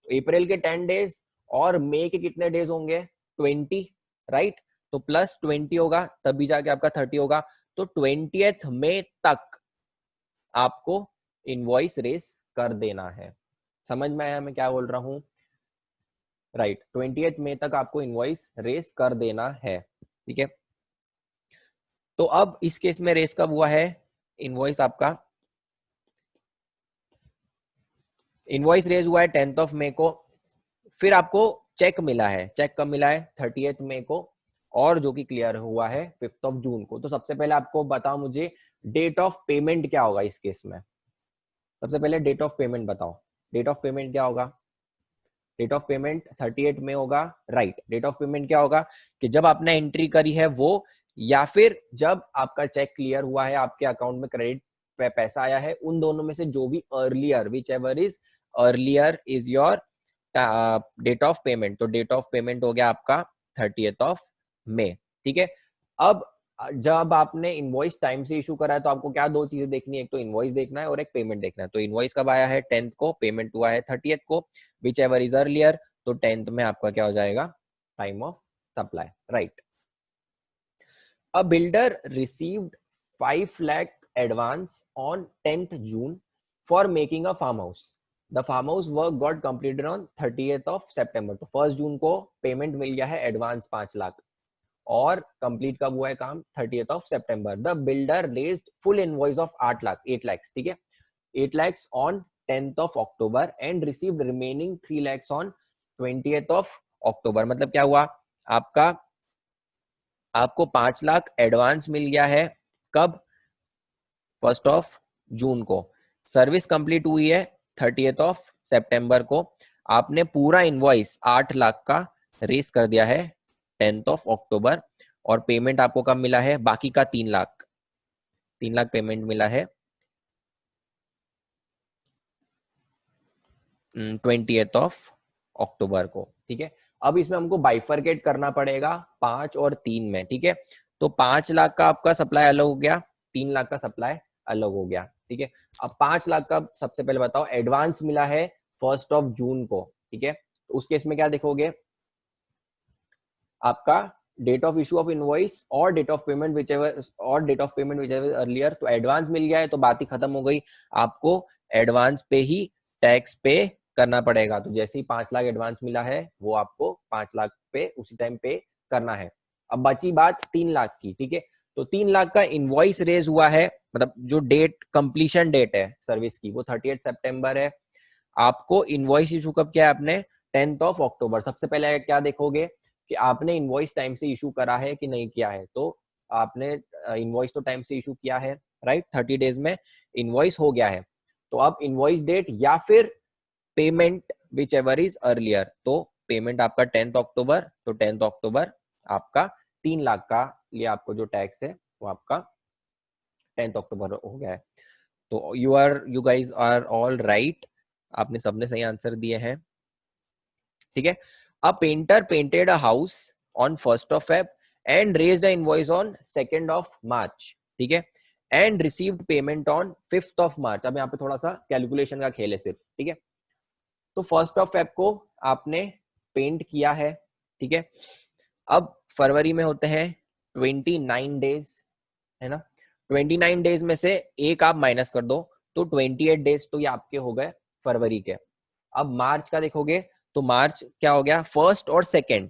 अप्रैल के 10 डेज और मई के कितने डेज होंगे? 20, राइट? तो प्लस 20 होगा तभी जाके आपका 30 होगा। तो 20th मई तक आपको इनवॉइस रेस कर देना है। समझ में आया मैं क्या बोल रहा हूं? राइट, 20th मई तक आपको इनवॉइस रेस कर देना है। ठीक है, तो अब इस केस में रेस कब हुआ है? इनवॉइस आपका इनवॉइस रेज हुआ है 10th ऑफ मई को। फिर आपको चेक मिला है, चेक कब मिला है? 30th मई को, और जो कि क्लियर हुआ है 5th ऑफ जून को। तो सबसे पहले आपको बताओ मुझे डेट ऑफ पेमेंट क्या होगा इस केस में? सबसे पहले डेट ऑफ पेमेंट बताओ, डेट ऑफ पेमेंट क्या होगा? डेट ऑफ पेमेंट 38 में होगा, राइट? डेट ऑफ पेमेंट क्या होगा कि जब आपने एंट्री करी है वो, या फिर जब आपका चेक क्लियर हुआ है, आपके अकाउंट में क्रेडिट पैसा आया है, उन दोनों में से जो भी earlier, whichever is earlier is your date of payment. तो डेट ऑफ पेमेंट हो गया आपका 30th ऑफ मई। ठीक है, अब जब आपने इनवॉइस टाइम से इशू करा है तो आपको क्या दो चीजें देखनी है? एक तो इनवॉइस देखना है और एक पेमेंट देखना है। तो इनवॉइस कब आया है? 10th को, पेमेंट हुआ है 30th को, विच एवर इज अर्लियर। तो 10th में आपका क्या हो जाएगा? Time of supply, right? A builder received 5 lakh advance on 10th June for making a farmhouse. The farmhouse work got completed on 30th of September. तो 1 जून को payment मिल गया है एडवांस 5 लाख और कंप्लीट कब हुआ है काम 30th of September. The builder raised full invoice of 8 lakh 8 lakhs, ठीक है, 8 lakhs on 10th of October and received remaining 3 lakhs on 20th of October. मतलब क्या हुआ, आपको 5 लाख एडवांस मिल गया है कब, 1 जून को, सर्विस कंप्लीट हुई है 30th September को, आपने पूरा इनवॉइस 8 लाख का रेस कर दिया है 10th October और पेमेंट आपको कब मिला है, बाकी का 3 लाख पेमेंट मिला है 20th October को, ठीक है। अब इसमें हमको बाइफरकेट करना पड़ेगा 5 और 3 में, ठीक है। तो 5 लाख का आपका सप्लाई अलग हो गया, 3 लाख का सप्लाई अलग हो गया, ठीक है। अब 5 लाख का सबसे पहले बताओ, एडवांस मिला है 1 जून को, ठीक है। तो उस केस में क्या देखोगे, आपका date of issue of invoice और date of payment whichever earlier. तो एडवांस मिल गया है तो बात ही खत्म हो गई, आपको एडवांस पे ही टैक्स पे करना पड़ेगा। तो जैसे ही 5 लाख एडवांस मिला है वो आपको 5 लाख पे उसी टाइम पे करना है। अब बची बात 3 लाख की, ठीक है। तो 3 लाख का इनवॉइस रेज हुआ है, मतलब जो डेट कंप्लीशन डेट है सर्विस की वो 30th September है। आपको इनवॉइस इशू कब किया है आपने, 10th October। सबसे पहले क्या देखोगे कि आपने इनवॉइस टाइम से इशू करा है कि नहीं किया है। तो आपने इनवॉइस तो टाइम से इशू किया है, राइट, 30 डेज में इनवॉइस हो गया है। तो अब इनवॉइस डेट या फिर payment whichever is earlier, तो पेमेंट आपका 10th October, तो 10th October आपका 3 लाख का लिए आपको जो टैक्स है वो आपका 10th October हो गया है। तो you guys are all right, आपने सबने सही आंसर दिए हैं, ठीक है। A painter painted a house on 1 Feb and raised a invoice on 2 March, ठीक है, and received payment on 5 March। अब यहाँ पे थोड़ा सा कैलकुलेशन का खेल है सिर्फ, ठीक है। तो 1 Feb को आपने पेंट किया है, ठीक है। अब फरवरी में होते हैं 29 डेज, है ना। 29 डेज में से एक आप माइनस कर दो तो 28 डेज तो ये आपके हो गए फरवरी के। अब मार्च का देखोगे तो मार्च क्या हो गया, 1 और 2,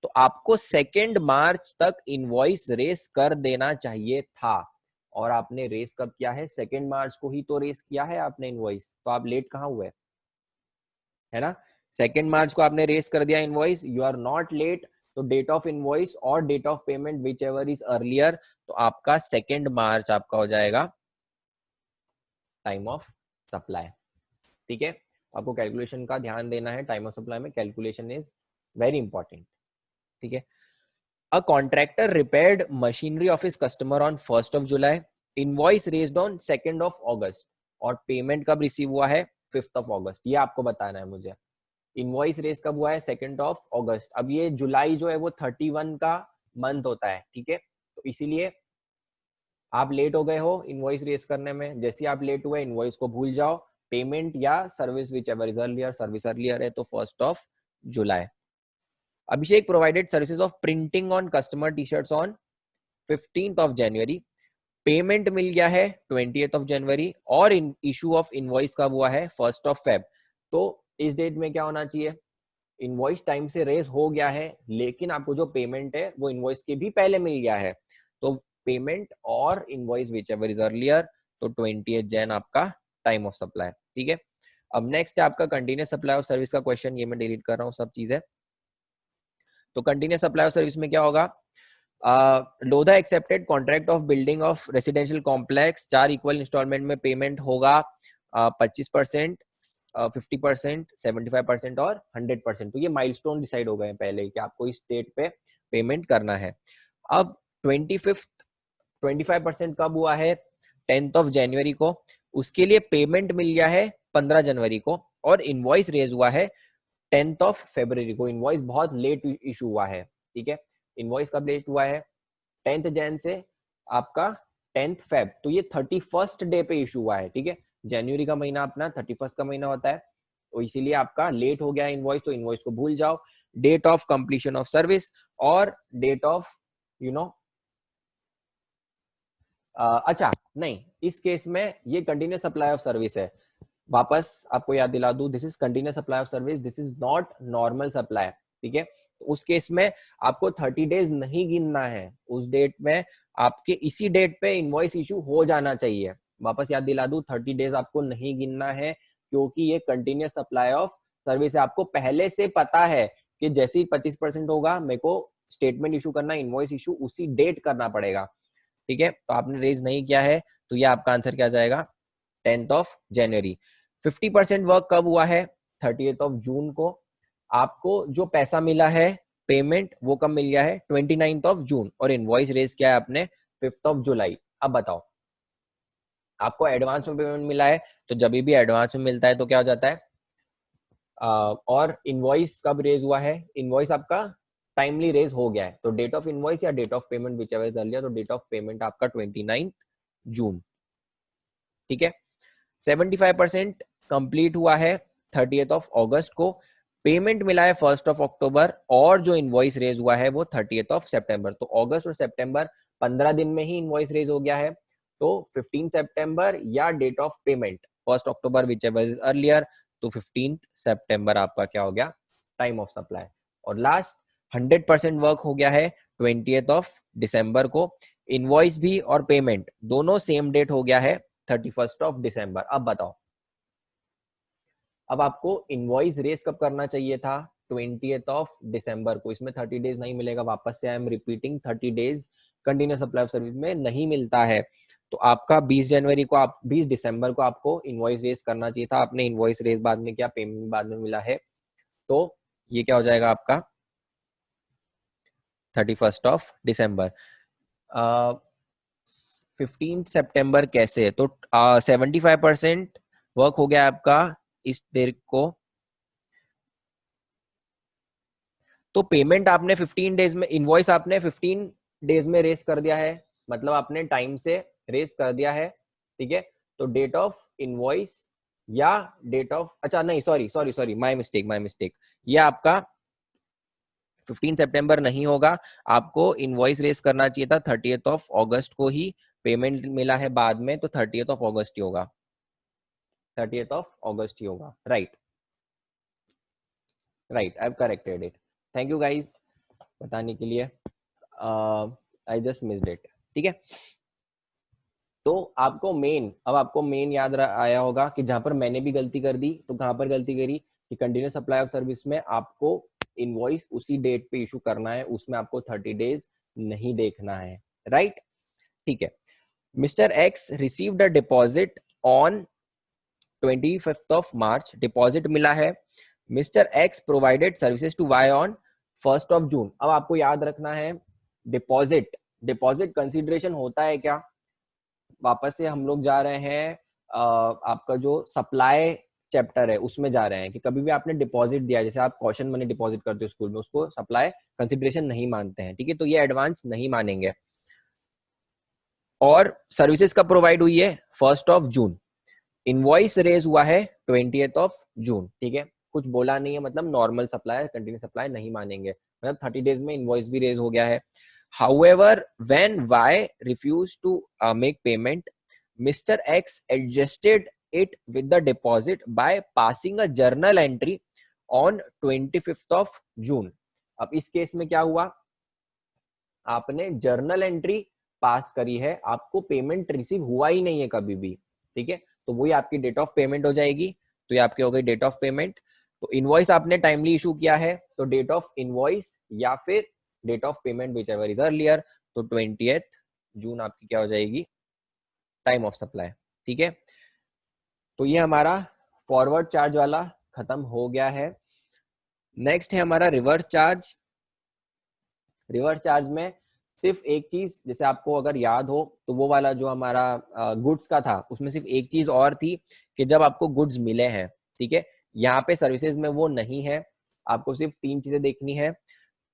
तो आपको 2 मार्च तक इनवॉइस रेस कर देना चाहिए था और आपने रेस कब किया है, 2 मार्च को ही तो रेस किया है आपने इनवॉइस। तो आप लेट कहाँ हुए, है ना। 2 मार्च को आपने रेस कर दिया invoice, you are not late. तो डेट ऑफ इनवॉइस और date of payment whichever is earlier, तो आपका 2 मार्च आपका हो जाएगा टाइम ऑफ सप्लाई, ठीक है। आपको कैलकुलेशन का ध्यान देना है, टाइम ऑफ सप्लाई में कैलकुलेशन इज वेरी इंपॉर्टेंट, ठीक है। A contractor repaired machinery of his customer on 1 July, invoice raised on 2 August और पेमेंट कब रिसीव हुआ है, 5 August। ये आपको बताना है मुझे, इनवॉइस रेस कब हुआ है, 2 August। अब ये जुलाई जो है वो 31 का मंथ होता है, ठीक है। तो इसीलिए आप लेट हो गए हो इनवॉइस रेस करने में, जैसे आप लेट हुए इनवॉइस को भूल जाओ, पेमेंट या service whichever is earlier, service earlier है तो 1 July। Abhishek provided services of printing on customer T shirts on 15th January, payment मिल गया है 20th January और इशू ऑफ इनवॉइस कब हुआ है, 1 Feb। तो इस डेट में क्या होना चाहिए, इनवॉइस टाइम से रेस हो गया है लेकिन आपको जो पेमेंट है वो इनवॉइस के भी पहले मिल गया है। तो पेमेंट और invoice whichever is earlier, तो 20th Jan आपका टाइम ऑफ सप्लाई, ठीक है। अब नेक्स्ट है आपका कंटिन्यूस सप्लाई ऑफ सर्विस का क्वेश्चन, ये मैं डिलीट कर रहा हूँ सब चीजें। तो कंटिन्यूस सप्लाई ऑफ सर्विस में क्या होगा, Lodha accepted contract of building of residential complex, 4 equal instalment में पेमेंट होगा 25%, 50%, 75% और 100%। तो ये माइलस्टोन डिसाइड हो गए पहले कि आपको इस डेट पे पेमेंट करना है। अब 25% कब हुआ है, 10th January को, उसके लिए पेमेंट मिल गया है 15 जनवरी को और इनवॉइस रेज हुआ है 10th February को। इनवॉइस बहुत लेट इशू हुआ है, ठीक है। इनवॉइस कब लेट हुआ है, 10th Jan से आपका 10th Feb, तो ये 31st डे पे इशू हुआ है, ठीक है। जनवरी का महीना अपना 31st का महीना होता है, तो इसीलिए आपका लेट हो गया इनवॉइस, तो इनवॉइस को भूल जाओ। Date of completion of service और डेट ऑफ अच्छा नहीं, इस केस में ये कंटिन्यूस सप्लाई ऑफ सर्विस है। वापस आपको याद दिला दूं, this is continuous supply of service, this is not normal supply. ठीक है, तो उस केस में आपको 30 डेज नहीं गिनना है, उस डेट में आपके इसी डेट पे इनवॉइस इशू हो जाना चाहिए। वापस याद दिला दूं, 30 डेज आपको नहीं गिनना है, क्योंकि ये कंटिन्यूस सप्लाई ऑफ सर्विस है। आपको पहले से पता है कि जैसे ही 25% होगा मेरे को स्टेटमेंट इशू करना, इनवॉइस इशू उसी डेट करना पड़ेगा। ठीक है, तो आपने रेज नहीं किया है, तो ये आपका आंसर क्या जाएगा, 10th ऑफ जनवरी। 50% वर्क कब हुआ है, 30th ऑफ जून को। आपको जो पैसा मिला है पेमेंट, वो कब मिल गया है, 29th ऑफ जून, और इनवॉइस रेज किया है आपने 5th ऑफ जुलाई। अब बताओ, आपको एडवांस में पेमेंट मिला है, तो जब भी एडवांस में मिलता है तो क्या हो जाता है, और इनवॉइस कब रेज हुआ है, इनवॉइस आपका टाइमली रेज हो गया है, तो डेट ऑफ इनवॉइस या date of payment whichever लिया, तो डेट ऑफ पेमेंट आपका 29 जून। ठीक है, 75% कंप्लीट हुआ है 30th ऑफ अगस्त को, पेमेंट मिला है 1st ऑफ अक्टूबर, और जो इनवॉइस रेज हुआ है वो 30th ऑफ सितंबर। तो अगस्त और सितंबर 15 दिन में ही इनवॉइस रेज हो गया है, तो 15 सितंबर या डेट ऑफ पेमेंट 1st अक्टूबर विच एवर इज अर्लियर, तो 15 सितंबर आपका क्या हो गया, टाइम ऑफ सप्लाई। और लास्ट 100% वर्क हो गया है 20th ऑफ दिसंबर को, इनवॉइस भी और पेमेंट दोनों सेम डेट हो गया है 31st ऑफ दिसंबर। अब बताओ, अब आपको इनवॉइस रेस कब करना चाहिए था, 20th ऑफ दिसंबर को। इसमें 30 डेज नहीं मिलेगा, वापस से I am repeating, 30 days continuous supply of service में नहीं मिलता है। तो आपका 20 जनवरी को, आप 20 दिसंबर को आपको इनवॉइस रेस करना चाहिए था, आपने इनवॉइस रेस बाद में किया, पेमेंट बाद में मिला है, तो ये क्या हो जाएगा आपका 31st ऑफ दिसंबर। 15 सितंबर कैसे, तो 75% वर्क हो गया आपका इस देर को, तो पेमेंट आपने 15 डेज में, इनवॉइस आपने 15 डेज में रेस कर दिया है, मतलब आपने टाइम से रेस कर दिया है। ठीक है, तो डेट ऑफ इनवॉइस या डेट ऑफ, अच्छा नहीं, sorry sorry sorry, my mistake, ये आपका 15 सितंबर नहीं होगा, आपको इनवॉइस रेस करना चाहिए था 30th ऑफ अगस्त को ही, पेमेंट मिला है बाद में, तो 30th ऑफ अगस्त ही होगा, 30th ऑफ अगस्त ही होगा। Right right, I have corrected it. Thank you guys बताने के लिए, आई जस्ट मिस्ड इट। ठीक है, तो आपको मेन, अब आपको मेन याद आया होगा कि जहां पर मैंने भी गलती कर दी, तो कहां पर गलती करी कि कंटिन्यूस सप्लाई ऑफ सर्विस में आपको इनवॉइस उसी डेट पे इशू करना है, उसमें आपको 30 डेज नहीं देखना है। राइट, ठीक है। Mister X received a deposit on 25th of March, deposit मिला है। Mister X provided services to Y on 1st of June. अब आपको याद रखना है, डिपॉजिट, डिपॉजिट कंसीडरेशन होता है क्या, वापस से हम लोग जा रहे हैं आपका जो सप्लाई चैप्टर है उसमें जा रहे हैं, कि कभी भी आपने डिपॉजिट दिया, जैसे आप कॉशन मनी डिपॉजिट करते हो स्कूल में, उसको सप्लाई कंसीडरेशन नहीं मानते हैं। ठीक है, तो ये एडवांस नहीं मानेंगे। और सर्विसेज कब प्रोवाइड हुई है, 1st of June, invoice raise हुआ है 20th ऑफ जून। ठीक है, कुछ बोला नहीं है, मतलब नॉर्मल सप्लाई, कंटिन्यू सप्लाई नहीं मानेंगे, मतलब 30 डेज में इनवॉइस भी रेज हो गया है। However, when Y refused to make payment, Mr. X adjusted it with the deposit by passing a journal entry on 25th of June. अब इस केस में क्या हुआ, आपने जर्नल एंट्री पास करी है, आपको पेमेंट रिसीव हुआ ही नहीं है कभी भी। ठीक है, तो वही आपकी डेट ऑफ पेमेंट हो जाएगी, तो ये आपकी हो गई डेट ऑफ पेमेंट। तो इनवॉइस आपने टाइमली इशू किया है, तो डेट ऑफ इनवॉइस या फिर date of payment whichever is earlier, तो 20th जून आपकी क्या हो जाएगी, टाइम ऑफ सप्लाई। ठीक है, तो ये हमारा फॉरवर्ड चार्ज वाला खत्म हो गया है। नेक्स्ट है हमारा रिवर्स चार्ज। रिवर्स चार्ज में सिर्फ एक चीज, जैसे आपको अगर याद हो, तो वो वाला जो हमारा गुड्स का था, उसमें सिर्फ एक चीज और थी कि जब आपको गुड्स मिले हैं, ठीक है, यहाँ पे सर्विसेज में वो नहीं है, आपको सिर्फ 3 चीजें देखनी है।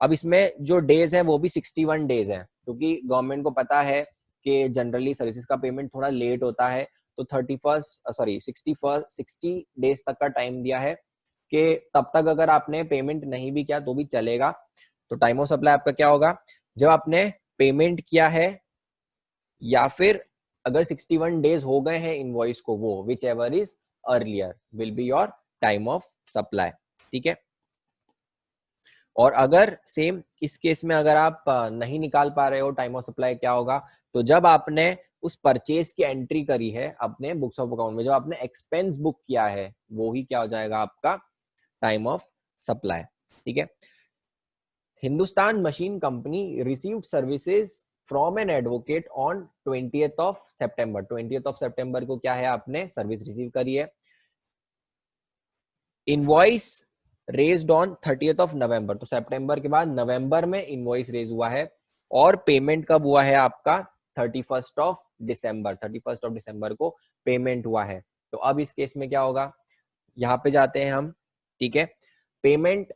अब इसमें जो डेज है वो भी 61 डेज है, क्योंकि गवर्नमेंट को पता है कि जनरली सर्विसेज का पेमेंट थोड़ा लेट होता है, तो 60 डेज तक का टाइम दिया है कि तब तक अगर आपने पेमेंट नहीं भी किया तो भी चलेगा। तो टाइम ऑफ सप्लाई आपका क्या होगा, जब आपने पेमेंट किया है या फिर अगर 61 डेज हो गए हैं इनवॉइस को, वो which ever is earlier will be your time of supply, ठीक है। और अगर सेम इस केस में अगर आप नहीं निकाल पा रहे हो टाइम ऑफ सप्लाई क्या होगा, तो जब आपने उस परचेज की एंट्री करी है अपने बुक्स ऑफ अकाउंट में, जब आपने एक्सपेंस बुक किया है, वो ही क्या हो जाएगा आपका टाइम ऑफ सप्लाई, ठीक है। Hindustan machine company received services from an advocate on 20th of September, 20th of सितंबर को क्या है आपने सर्विस रिसीव करी है। Invoice raised on 30th of November, तो सितंबर के बाद नवंबर में इनवॉइस रेज हुआ है, और पेमेंट कब हुआ है आपका 31st of December, 31st of December को पेमेंट हुआ है। तो अब इस केस में क्या होगा, यहाँ पे जाते हैं हम, ठीक है। पेमेंट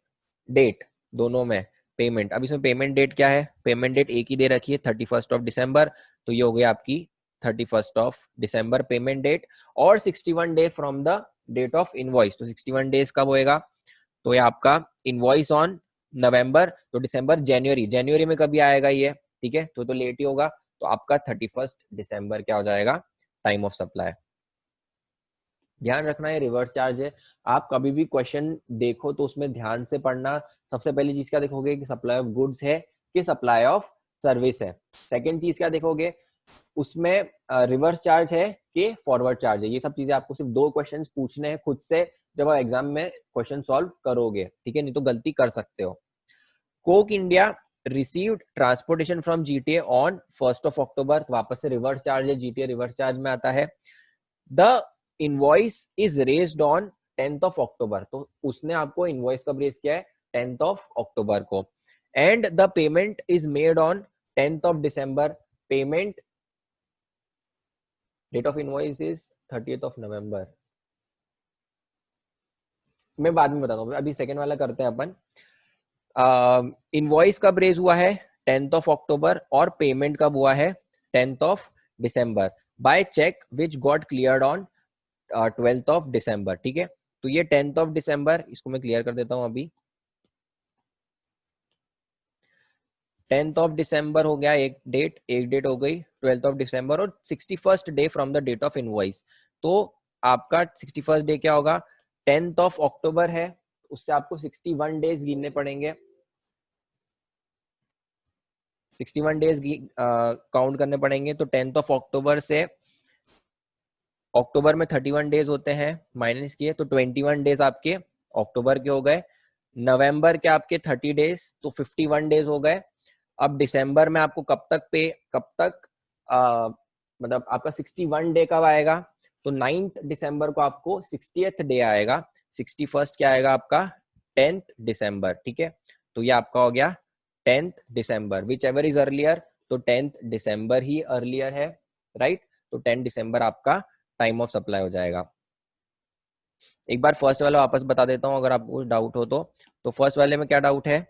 डेट दोनों में पेमेंट, अब इसमें पेमेंट डेट क्या है, पेमेंट डेट एक ही दे रखी है 31st ऑफ दिसंबर, तो ये हो गया आपकी 31st of December payment date, और 61 day from the date of invoice, तो 61 डेज कब होएगा, तो ये आपका इनवॉइस ऑन नवंबर, तो दिसंबर जनवरी, जनवरी में कभी आएगा ये, ठीक है, तो लेट ही होगा, तो आपका 31st दिसंबर क्या हो जाएगा टाइम ऑफ सप्लाई। ध्यान रखना है रिवर्स चार्ज है, आप कभी भी क्वेश्चन देखो तो उसमें ध्यान से पढ़ना। सबसे पहली चीज क्या देखोगे कि सप्लाई ऑफ गुड्स है कि सप्लाई ऑफ सर्विस है। सेकंड चीज क्या देखोगे, उसमें रिवर्स चार्ज है कि फॉरवर्ड चार्ज है। ये सब चीजें आपको सिर्फ दो क्वेश्चंस पूछने हैं खुद से जब आप एग्जाम में क्वेश्चन सॉल्व करोगे, ठीक है, नहीं तो गलती कर सकते हो। Coke India received transportation from GTA on 1st of October, वापस से रिवर्स चार्ज है, जीटीए रिवर्स चार्ज में आता है। The invoice is raised on 10th of अक्टूबर, तो उसने आपको इनवॉइस कब रेज किया है 10th ऑफ अक्टूबर को, and the payment is made on 10th of December, payment date of invoice is 30th of November, मैं बाद में बताता हूँ, अभी सेकंड वाला करते हैं अपन। इनवॉइस कब रेज हुआ है 10th ऑफ अक्टूबर, और पेमेंट कब हुआ है 10th of December by cheque which got cleared on 12th of December, ठीक है। तो ये 10th ऑफ दिसंबर, इसको मैं क्लियर कर देता हूं अभी। 10th ऑफ दिसंबर हो गया एक डेट हो गई 12th ऑफ दिसंबर, और 61st day from the date of invoice, तो आपका 61st डे क्या होगा 10th ऑफ अक्टूबर है, उससे आपको 61 डेज गिनने पड़ेंगे, 61 डेज काउंट करने पड़ेंगे। तो 10th ऑफ अक्टूबर से, अक्टूबर में 31 डेज होते हैं माइनस किए, तो 21 डेज आपके अक्टूबर के हो गए, नवंबर के आपके 30 डेज, तो 51 डेज हो गए। अब दिसंबर में आपको कब तक मतलब आपका 61 डे कब आएगा, तो 9th दिसंबर को आपको 60th डे आएगा, 61st क्या आएगा आपका 10th दिसंबर, ठीक है। तो ये आपका हो गया 10th December, which ever is earlier, तो 10th दिसंबर ही अर्लियर है, राइट। तो 10 दिसंबर आपका टाइम ऑफ सप्लाई हो जाएगा। एक बार फर्स्ट वाला वापस बता देता हूं अगर आपको कुछ डाउट हो तो फर्स्ट वाले में क्या डाउट है,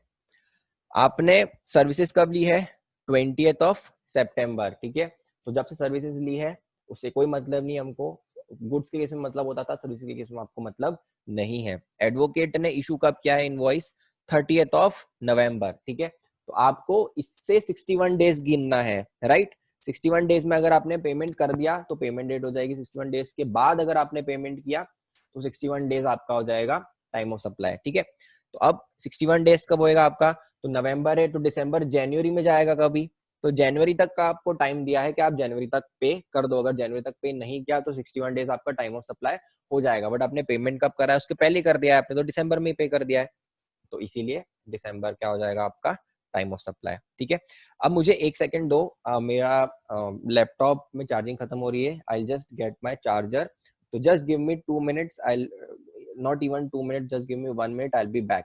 आपने सर्विसेज कब ली है 20th ऑफ सितंबर, ठीक है। तो जब से सर्विसेज ली है उससे कोई मतलब नहीं हमको, गुड्स के केस में मतलब होता था, सर्विसेज के केस में आपको मतलब नहीं है। एडवोकेट ने इशू कब किया है इनवॉइस 30th ऑफ नवंबर, ठीक है। तो आपको इससे 61 डेज गिनना है, राइट। 61 डेज में अगर आपने पेमेंट कर दिया तो पेमेंट डेट हो जाएगी, 61 डेज के बाद अगर आपने पेमेंट किया तो 61 डेज आपका हो जाएगा टाइम ऑफ सप्लाई, ठीक है। तो अब 61 डेज कब होएगा आपका, तो नवंबर है तो दिसंबर जनवरी में जाएगा कभी, तो जनवरी तक का आपको टाइम दिया है कि आप जनवरी तक पे कर दो, अगर जनवरी तक पे नहीं किया तो 61 डेज आपका टाइम ऑफ सप्लाई हो जाएगा, बट आपने पेमेंट कब करा है उसके पहले कर दिया है आपने, तो दिसंबर में ही पे कर दिया है, तो इसीलिए दिसंबर क्या हो जाएगा आपका टाइम ऑफ सप्लाई, ठीक है। अब मुझे एक सेकंड दो, मेरा लैपटॉप में चार्जिंग खत्म हो रही है, I just get my charger, तो just give me 2 minutes, I not even 2 minutes, just give me 1 minute, I be back.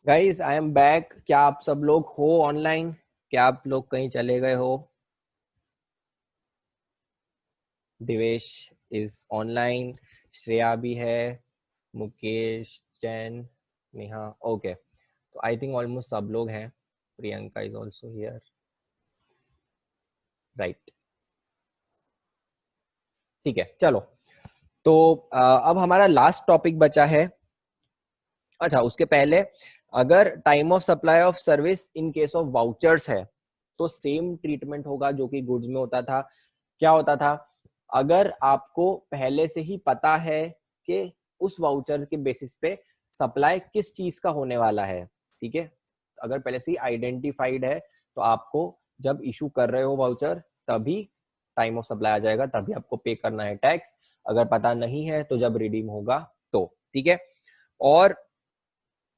Guys I am back. क्या आप सब लोग हो ऑनलाइन? क्या आप लोग कहीं चले गए हो? दिवेश इज ऑनलाइन, श्रेया भी है, मुकेश, जैन, नेहा, ओके। तो आई थिंक ऑलमोस्ट सब लोग हैं। Priyanka is also here, right. ठीक है, चलो। तो अब हमारा लास्ट टॉपिक बचा है। अच्छा, उसके पहले, अगर time of supply of service in case of vouchers है तो सेम ट्रीटमेंट होगा जो कि गुड्स में होता था। क्या होता था? अगर आपको पहले से ही पता है कि उस वाउचर के बेसिस पे सप्लाई किस चीज का होने वाला है, ठीक है, अगर पहले से ही आइडेंटिफाइड है तो आपको जब इशू कर रहे हो वाउचर तभी टाइम ऑफ सप्लाई आ जाएगा, तभी आपको पे करना है टैक्स। अगर पता नहीं है तो जब रिडीम होगा तो, ठीक है। और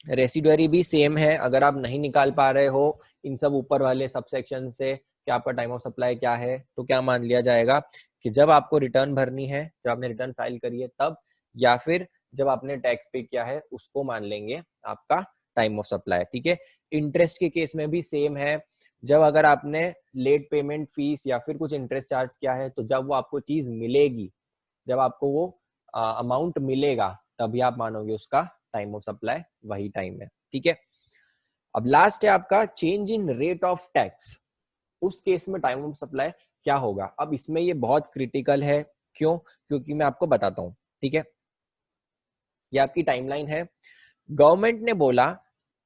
रेसिडुअरी भी सेम है। अगर आप नहीं निकाल पा रहे हो इन सब ऊपर वाले सबसेक्शन से कि आपका टाइम ऑफ सप्लाई क्या है, तो क्या मान लिया जाएगा कि जब आपको रिटर्न भरनी है, जब आपने रिटर्न फाइल करी है तब, या फिर जब आपने टैक्स पे किया है उसको मान लेंगे आपका टाइम ऑफ सप्लाई, ठीक है। इंटरेस्ट के केस में भी सेम है। जब अगर आपने लेट पेमेंट फीस या फिर कुछ इंटरेस्ट चार्ज किया है तो जब वो आपको चीज मिलेगी, जब आपको वो अमाउंट मिलेगा तभी आप मानोगे उसका टाइम ऑफ सप्लाई वही टाइम है, ठीक है। अब लास्ट है आपका change in rate of tax. उस केस में टाइम ऑफ सप्लाई क्या होगा? अब इसमें ये बहुत क्रिटिकल है। क्यों? क्योंकि मैं आपको बताता हूं, ठीक है। ये आपकी टाइमलाइन है। गवर्नमेंट ने बोला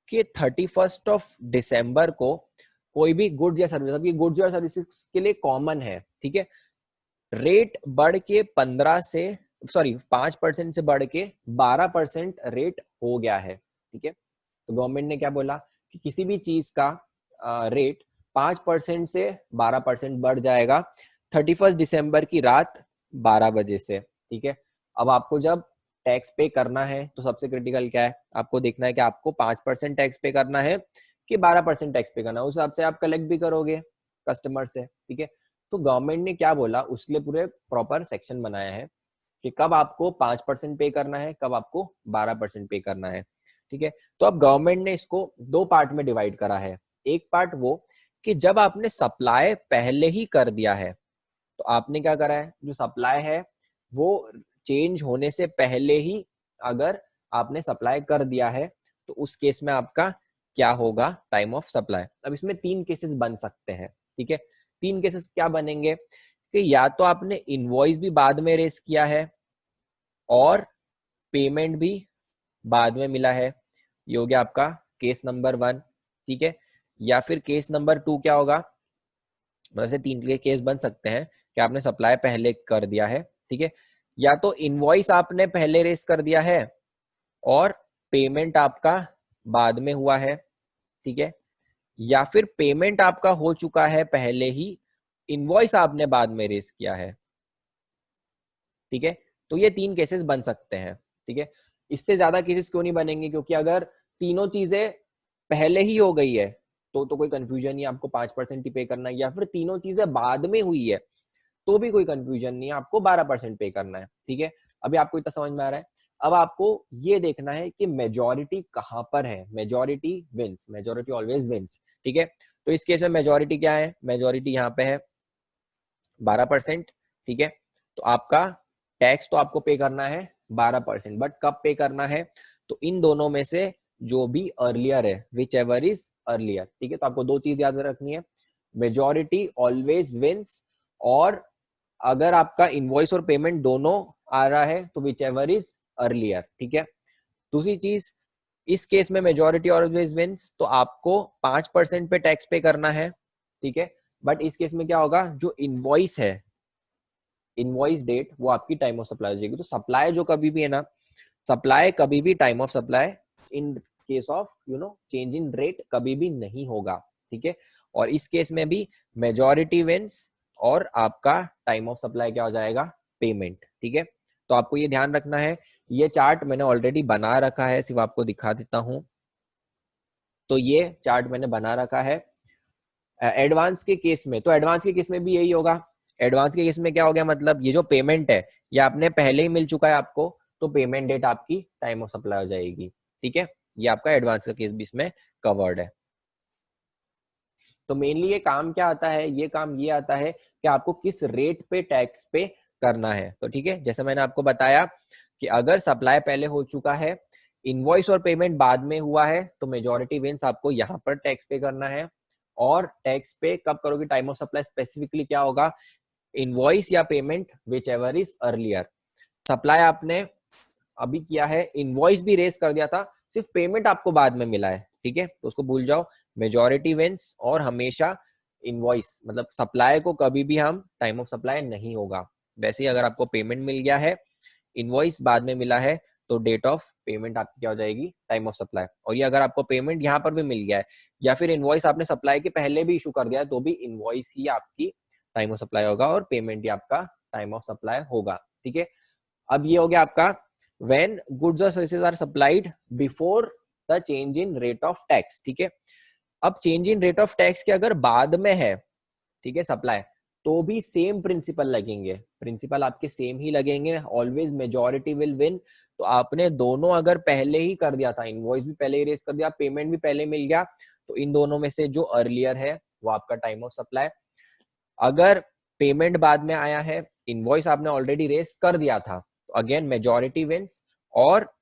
कि 31 दिसंबर को कोई भी गुड्स या सर्विस, अब ये गुड्स और सर्विसेज के लिए कॉमन है, ठीक है, रेट बढ़ के 5% से बढ़ के 12% रेट हो गया है, ठीक है। तो गवर्नमेंट ने क्या बोला कि किसी भी चीज का रेट 5% से 12% बढ़ जाएगा 31 दिसंबर की रात 12 बजे से, ठीक है। अब आपको जब टैक्स पे करना है तो सबसे क्रिटिकल क्या है? आपको देखना है कि आपको 5% टैक्स पे करना है कि 12% टैक्स पे करना है। उस हिसाब से आप कलेक्ट भी करोगे कस्टमर से, ठीक है। तो गवर्नमेंट ने क्या बोला, उसके लिए पूरे प्रॉपर सेक्शन बनाया है कि कब आपको 5% पे करना है, कब आपको 12% पे करना है, ठीक है। तो अब गवर्नमेंट ने इसको दो पार्ट में डिवाइड करा है। एक पार्ट वो कि जब आपने सप्लाई पहले ही कर दिया है, तो आपने क्या करा है, जो सप्लाई है वो चेंज होने से पहले ही अगर आपने सप्लाई कर दिया है तो उस केस में आपका क्या होगा? Time of supply. अब इसमें 3 केसेस बन सकते हैं, ठीक है। 3 केसेस क्या बनेंगे कि या तो आपने इनवॉइस भी बाद में रेस किया है और पेमेंट भी बाद में मिला है, ये हो गया आपका केस नंबर 1, ठीक है। या फिर केस नंबर 2 क्या होगा? मतलब से 3 के केस बन सकते हैं कि आपने सप्लाई पहले कर दिया है, ठीक है, या तो इनवॉइस आपने पहले रेस कर दिया है और पेमेंट आपका बाद में हुआ है, ठीक है, या फिर पेमेंट आपका हो चुका है पहले ही, इनवॉइस आपने बाद में रेस किया है, ठीक है। तो ये 3 केसेस बन सकते हैं, ठीक है। इससे ज्यादा केसेस क्यों नहीं बनेंगे? क्योंकि अगर तीनों चीजें पहले ही हो गई है तो कोई कंफ्यूजन नहीं, आपको 5% ही पे करना है, या फिर तीनों चीजें बाद में हुई है तो भी कोई कंफ्यूजन नहीं है, आपको 12% पे करना है, ठीक है। अभी आपको इतना समझ में आ रहा है? अब आपको ये देखना है कि मेजोरिटी कहां पर है। Majority wins, majority always wins, ठीक है। तो इस केस में मेजोरिटी क्या है? मेजोरिटी यहाँ पे है 12%, ठीक है। तो आपका टैक्स तो आपको पे करना है 12%, बट कब पे करना है? तो इन दोनों में से जो भी अर्लियर है, विच एवर इज अर्लियर, ठीक है। तो आपको दो चीज याद रखनी है, मेजोरिटी ऑलवेज विंस, और अगर आपका इनवॉइस और पेमेंट दोनों आ रहा है तो विच एवर इज अर्लियर, ठीक है। दूसरी चीज, इस केस में मेजोरिटी ऑलवेज विंस, तो आपको 5% पे टैक्स पे करना है, ठीक है। बट इस केस में क्या होगा, जो इनवॉइस है, इनवॉइस डेट वो आपकी टाइम ऑफ सप्लाई हो जाएगी। तो सप्लाई जो कभी भी है ना, सप्लाई कभी भी time of supply in case of change in rate कभी भी नहीं होगा, ठीक है। और इस केस में भी मेजोरिटी विंस और आपका टाइम ऑफ सप्लाई क्या हो जाएगा? पेमेंट, ठीक है। तो आपको ये ध्यान रखना है। ये चार्ट मैंने ऑलरेडी बना रखा है, सिर्फ आपको दिखा देता हूं। तो ये चार्ट मैंने बना रखा है। एडवांस के केस में, तो एडवांस के केस में भी यही होगा। एडवांस के केस में क्या हो गया, मतलब ये जो पेमेंट है ये आपने पहले ही मिल चुका है आपको, तो पेमेंट डेट आपकी टाइम ऑफ सप्लाई हो जाएगी, ठीक है। ये आपका एडवांस का केस भी इसमें कवर्ड है। तो मेनली ये काम क्या आता है, ये काम ये आता है कि आपको किस रेट पे टैक्स पे करना है। तो ठीक है, जैसे मैंने आपको बताया कि अगर सप्लाई पहले हो चुका है, इनवॉइस और पेमेंट बाद में हुआ है, तो मेजॉरिटी विंस आपको यहाँ पर टैक्स पे करना है। और टैक्स पे कब करोगे, टाइम ऑफ सप्लाई स्पेसिफिकली क्या होगा, इनवॉइस या payment whichever is earlier. Supply आपने अभी किया है, इनवॉइस भी रेस कर दिया था, सिर्फ पेमेंट आपको बाद में मिला है, ठीक है, तो उसको भूल जाओ। मेजॉरिटी विंस और हमेशा इनवॉइस, मतलब सप्लाई को कभी भी हम टाइम ऑफ सप्लाई नहीं होगा। वैसे ही अगर आपको पेमेंट मिल गया है, इनवॉइस बाद में मिला है, तो डेट ऑफ पेमेंट आपकी क्या हो जाएगी, टाइम ऑफ सप्लाई। और ये अगर आपको पेमेंट यहाँ पर भी मिल गया है या फिर इनवॉइस आपने सप्लाई के पहले भी इशू कर दिया है, तो भी इनवॉइस ही आपकी टाइम ऑफ सप्लाई होगा और पेमेंट ही आपका टाइम ऑफ सप्लाई होगा, ठीक है। अब ये हो गया आपका व्हेन गुड्स और services are supplied before the change in rate of tax, ठीक है। अब change in rate of tax के अगर बाद में है, ठीक है, सप्लाई, तो भी सेम प्रिंसिपल लगेंगे, प्रिंसिपल आपके सेम ही लगेंगे, ऑलवेज मेजॉरिटी विल विन। तो आपने दोनों अगर पहले ही कर दिया था, इनवॉइस भी पहले ही रेस कर दिया, पेमेंट भी पहले मिल गया, तो इन दोनों में से जो अर्लियर है वो आपका टाइम ऑफ सप्लाई। अगर पेमेंट बाद में आया है, इनवॉइस आपने ऑलरेडी रेस कर दिया था, तो अगेन मेजॉरिटी विंस और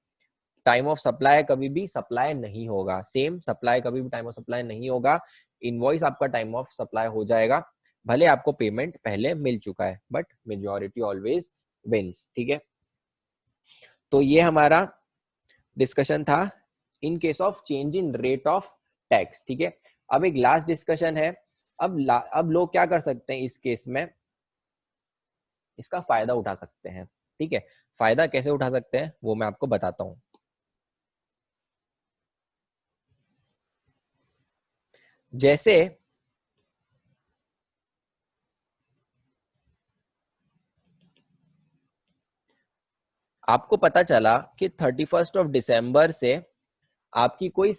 टाइम ऑफ सप्लाई कभी भी सप्लाई नहीं होगा, सेम सप्लाई कभी भी टाइम ऑफ सप्लाई नहीं होगा, इनवॉइस आपका टाइम ऑफ सप्लाई हो जाएगा, भले आपको पेमेंट पहले मिल चुका है, बट मेजॉरिटी ऑलवेज विंस, ठीक है। तो ये हमारा डिस्कशन था इन case of change in rate of tax, ठीक है। अब एक लास्ट डिस्कशन है, अब लोग क्या कर सकते हैं इस केस में, इसका फायदा उठा सकते हैं, ठीक है। फायदा कैसे उठा सकते हैं वो मैं आपको बताता हूं। जैसे आपको पता चला कि 31 से आपकी कोई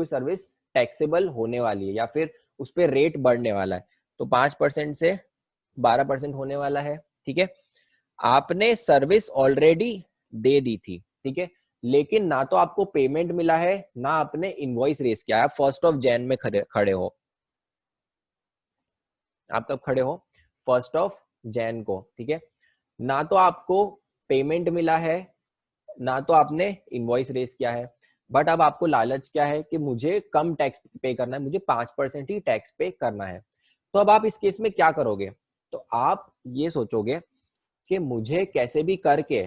सर्विस टैक्सेबल होने वाली है या फिर उस पर रेट बढ़ने वाला है, तो 5% से 12% होने वाला है, ठीक है। आपने सर्विस ऑलरेडी दे दी थी, ठीक है, लेकिन ना तो आपको पेमेंट मिला है, ना आपने इनवॉइस रेस किया है। 1 जनवरी में खड़े हो, आप कब खड़े हो, 1 जनवरी को, ठीक है। ना तो आपको पेमेंट मिला है, ना तो आपने इनवॉइस रेस किया है, बट अब आपको लालच क्या है कि मुझे कम टैक्स पे करना है, मुझे 5% ही टैक्स पे करना है। तो अब आप इस केस में क्या करोगे, तो आप ये सोचोगे कि मुझे कैसे भी करके,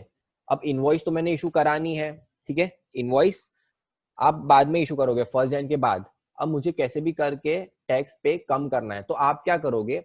अब इनवॉइस तो मैंने इशू करानी है, ठीक है, इनवॉइस आप बाद में इशू करोगे 1 जनवरी के बाद, अब मुझे कैसे भी करके टैक्स पे कम करना है। तो आप क्या करोगे,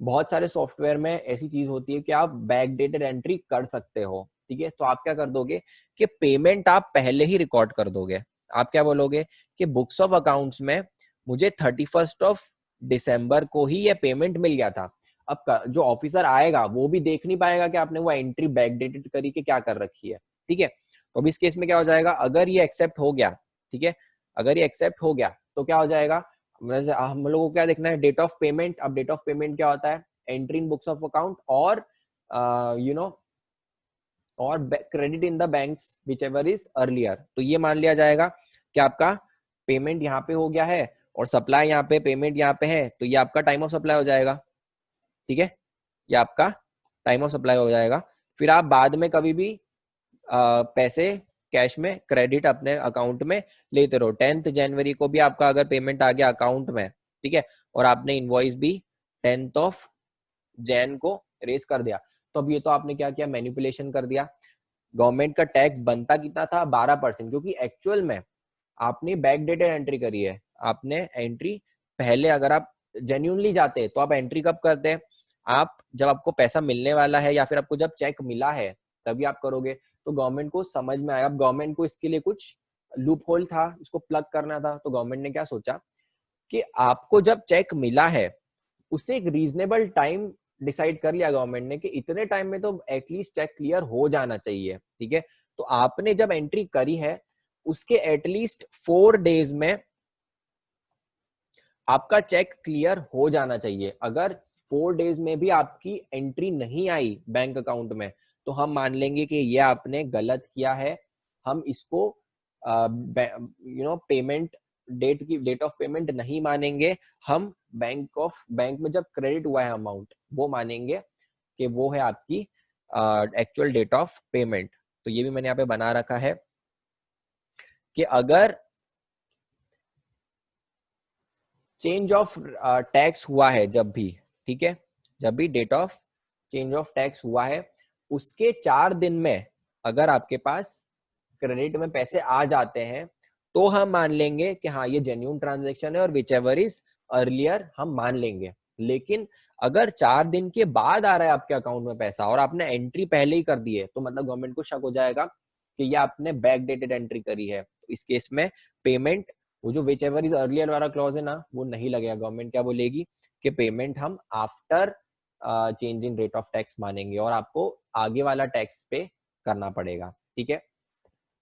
बहुत सारे सॉफ्टवेयर में ऐसी चीज होती है कि आप बैक डेटेड एंट्री कर सकते हो, ठीक है। तो आप क्या कर दोगे कि पेमेंट आप पहले ही रिकॉर्ड कर दोगे। आप क्या बोलोगे कि बुक्स ऑफ अकाउंट्स में मुझे 31 दिसंबर को ही ये पेमेंट मिल गया था। अब जो ऑफिसर आएगा वो भी देख नहीं पाएगा कि आपने वो एंट्री बैक डेटेड करी के क्या कर रखी है, ठीक है। तो अब इस केस में क्या हो जाएगा, अगर ये एक्सेप्ट हो गया, ठीक है, अगर ये एक्सेप्ट हो गया तो क्या हो जाएगा, हम लोगों को क्या देखना है, डेट ऑफ पेमेंट। अब डेट ऑफ पेमेंट क्या होता है, entry in books of account और यू नो और credit in the banks which ever is earlier. तो ये मान लिया जाएगा कि आपका पेमेंट यहाँ पे हो गया है और सप्लाई यहाँ पे, पेमेंट यहाँ पे है, तो ये आपका टाइम ऑफ सप्लाई हो जाएगा, ठीक है, ये आपका टाइम ऑफ सप्लाई हो जाएगा। फिर आप बाद में कभी भी पैसे कैश में क्रेडिट अपने अकाउंट में लेते रहो। 10 जनवरी को भी आपका अगर पेमेंट आ गया अकाउंट में, ठीक है, और आपने इनवॉइस भी 10 जनवरी को रेस कर दिया, तो अब ये तो आपने क्या किया, मैनिपुलेशन कर दिया। गवर्नमेंट का टैक्स बनता कितना था, 12%, क्योंकि एक्चुअल में आपने बैक डेटेड एंट्री करी है। आपने एंट्री पहले, अगर आप जेन्युइनली जाते तो आप एंट्री कब करते हैं, आप जब आपको पैसा मिलने वाला है या फिर आपको जब चेक मिला है तभी आप करोगे। तो गवर्नमेंट को समझ में आया, अब गवर्नमेंट को इसके लिए कुछ लूप होल था, इसको प्लग करना था। तो गवर्नमेंट ने क्या सोचा कि आपको जब चेक मिला है उससे एक रीजनेबल टाइम डिसाइड कर लिया गवर्नमेंट ने कि इतने टाइम में तो एटलीस्ट चेक क्लियर हो जाना चाहिए, ठीक है। तो आपने जब एंट्री करी है उसके एटलीस्ट 4 डेज में आपका चेक क्लियर हो जाना चाहिए। अगर 4 डेज में भी आपकी एंट्री नहीं आई बैंक अकाउंट में, तो हम मान लेंगे कि ये आपने गलत किया है, हम इसको पेमेंट डेट ऑफ पेमेंट नहीं मानेंगे, हम बैंक में जब क्रेडिट हुआ है अमाउंट वो मानेंगे कि वो है आपकी एक्चुअल डेट ऑफ पेमेंट। तो ये भी मैंने यहाँ पे बना रखा है कि अगर चेंज ऑफ टैक्स हुआ है जब भी, ठीक है, जब भी date of change of tax हुआ है उसके 4 दिन में अगर आपके पास क्रेडिट में पैसे आ जाते हैं तो हम मान लेंगे कि हाँ ये जेन्युइन ट्रांजैक्शन है और विच एवर इज अर्लियर हम मान लेंगे। लेकिन अगर 4 दिन के बाद आ रहा है आपके अकाउंट में पैसा और आपने एंट्री पहले ही कर दी है तो मतलब गवर्नमेंट को शक हो जाएगा कि ये आपने बैक डेटेड एंट्री करी है। तो इस केस में पेमेंट, वो जो विच एवर इज अर्लियर वाला क्लॉज है ना, वो नहीं लगेगा। गवर्नमेंट क्या बोलेगी कि पेमेंट हम after change in rate of tax मानेंगे और आपको आगे वाला टैक्स पे करना पड़ेगा। ठीक है,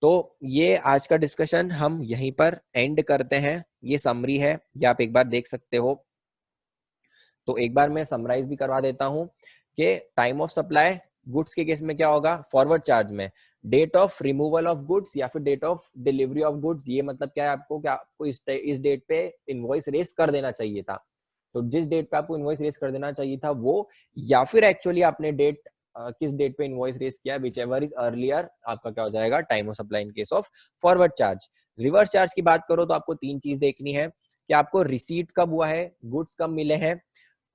तो ये आज का डिस्कशन हम यहीं पर एंड करते हैं। ये समरी है, ये आप एक बार देख सकते हो। तो एक बार मैं समराइज भी करवा देता हूं कि टाइम ऑफ सप्लाई गुड्स के केस में क्या होगा, फॉरवर्ड चार्ज में date of removal of goods या फिर date of delivery of goods, ये मतलब क्या है आपको, क्या आपको इस डेट पे इनवॉइस रेस कर देना चाहिए था। तो जिस डेट पे आपको इनवॉइस रेस कर देना चाहिए था वो, या फिर एक्चुअली आपने डेट किस डेट पे इनवॉइस रेस किया, विच एवर इज अर्लियर, आपका क्या हो जाएगा time of supply in case of forward charge. Reverse charge की बात करो तो आपको 3 चीज देखनी है कि आपको रिसीट कब हुआ है, गुड्स कब मिले हैं,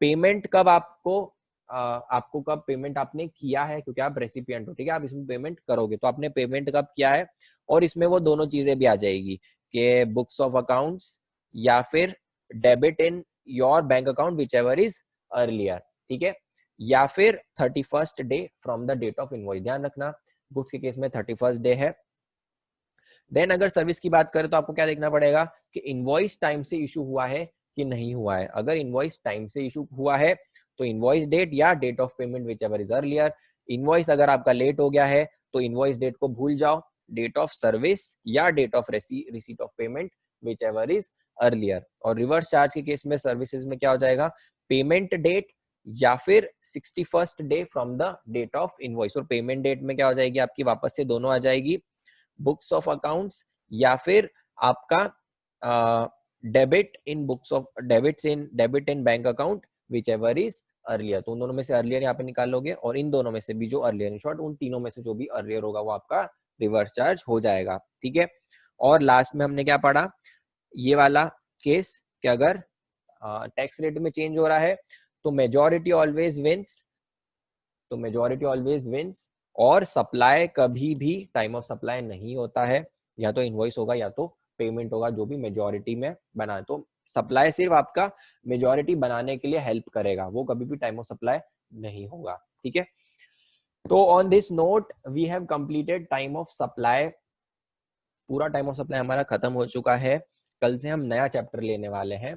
पेमेंट कब आपको कब पेमेंट आपने किया है, क्योंकि आप रेसिपिएंट हो, ठीक है, आप इसमें पेमेंट करोगे तो आपने पेमेंट कब किया है। और इसमें वो दोनों चीजें भी आ जाएगी कि बुक्स ऑफ अकाउंट्स या फिर debit in your bank account whichever is earlier, ठीक है, या फिर 31st day from the date of invoice. ध्यान रखना गुड्स के केस में 31st डे है। देन अगर सर्विस की बात करें तो आपको क्या देखना पड़ेगा कि इनवॉइस टाइम से इशू हुआ है कि नहीं हुआ है। अगर इनवॉइस टाइम से इशू हुआ है तो इनवॉइस डेट या date of payment whichever is earlier. Invoice अगर आपका लेट हो गया है तो इनवॉइस डेट को भूल जाओ, डेट ऑफ सर्विस या date of receipt of payment whichever is earlier. और रिवर्स चार्ज के केस में सर्विसेज में क्या हो जाएगा, पेमेंट डेट या फिर 61st day from the date of invoice. और पेमेंट डेट में क्या हो जाएगी आपकी, वापस से दोनों आ जाएगी, बुक्स ऑफ अकाउंट्स या फिर आपका debit in bank account whichever is earlier. तो उन दोनों में से अर्लियर यहाँ पे निकाल लोगे और इन दोनों में से भी जो अर्लियर, इन शॉर्ट उन तीनों में से जो भी अर्लियर होगा वो आपका रिवर्स चार्ज हो जाएगा। ठीक है, और लास्ट में हमने क्या पढ़ा, ये वाला केस कि अगर टैक्स रेट में चेंज हो रहा है तो मेजॉरिटी ऑलवेज विंस, तो मेजॉरिटी ऑलवेज विंस। और सप्लाई कभी भी टाइम ऑफ सप्लाई नहीं होता है, या तो इनवॉइस होगा या तो पेमेंट होगा, जो भी मेजॉरिटी में बना। तो सप्लाई सिर्फ आपका मेजॉरिटी बनाने के लिए हेल्प करेगा, वो कभी भी टाइम ऑफ सप्लाई नहीं होगा। ठीक है, तो on this note we have completed time of supply. पूरा टाइम ऑफ सप्लाई हमारा खत्म हो चुका है। कल से हम नया चैप्टर लेने वाले हैं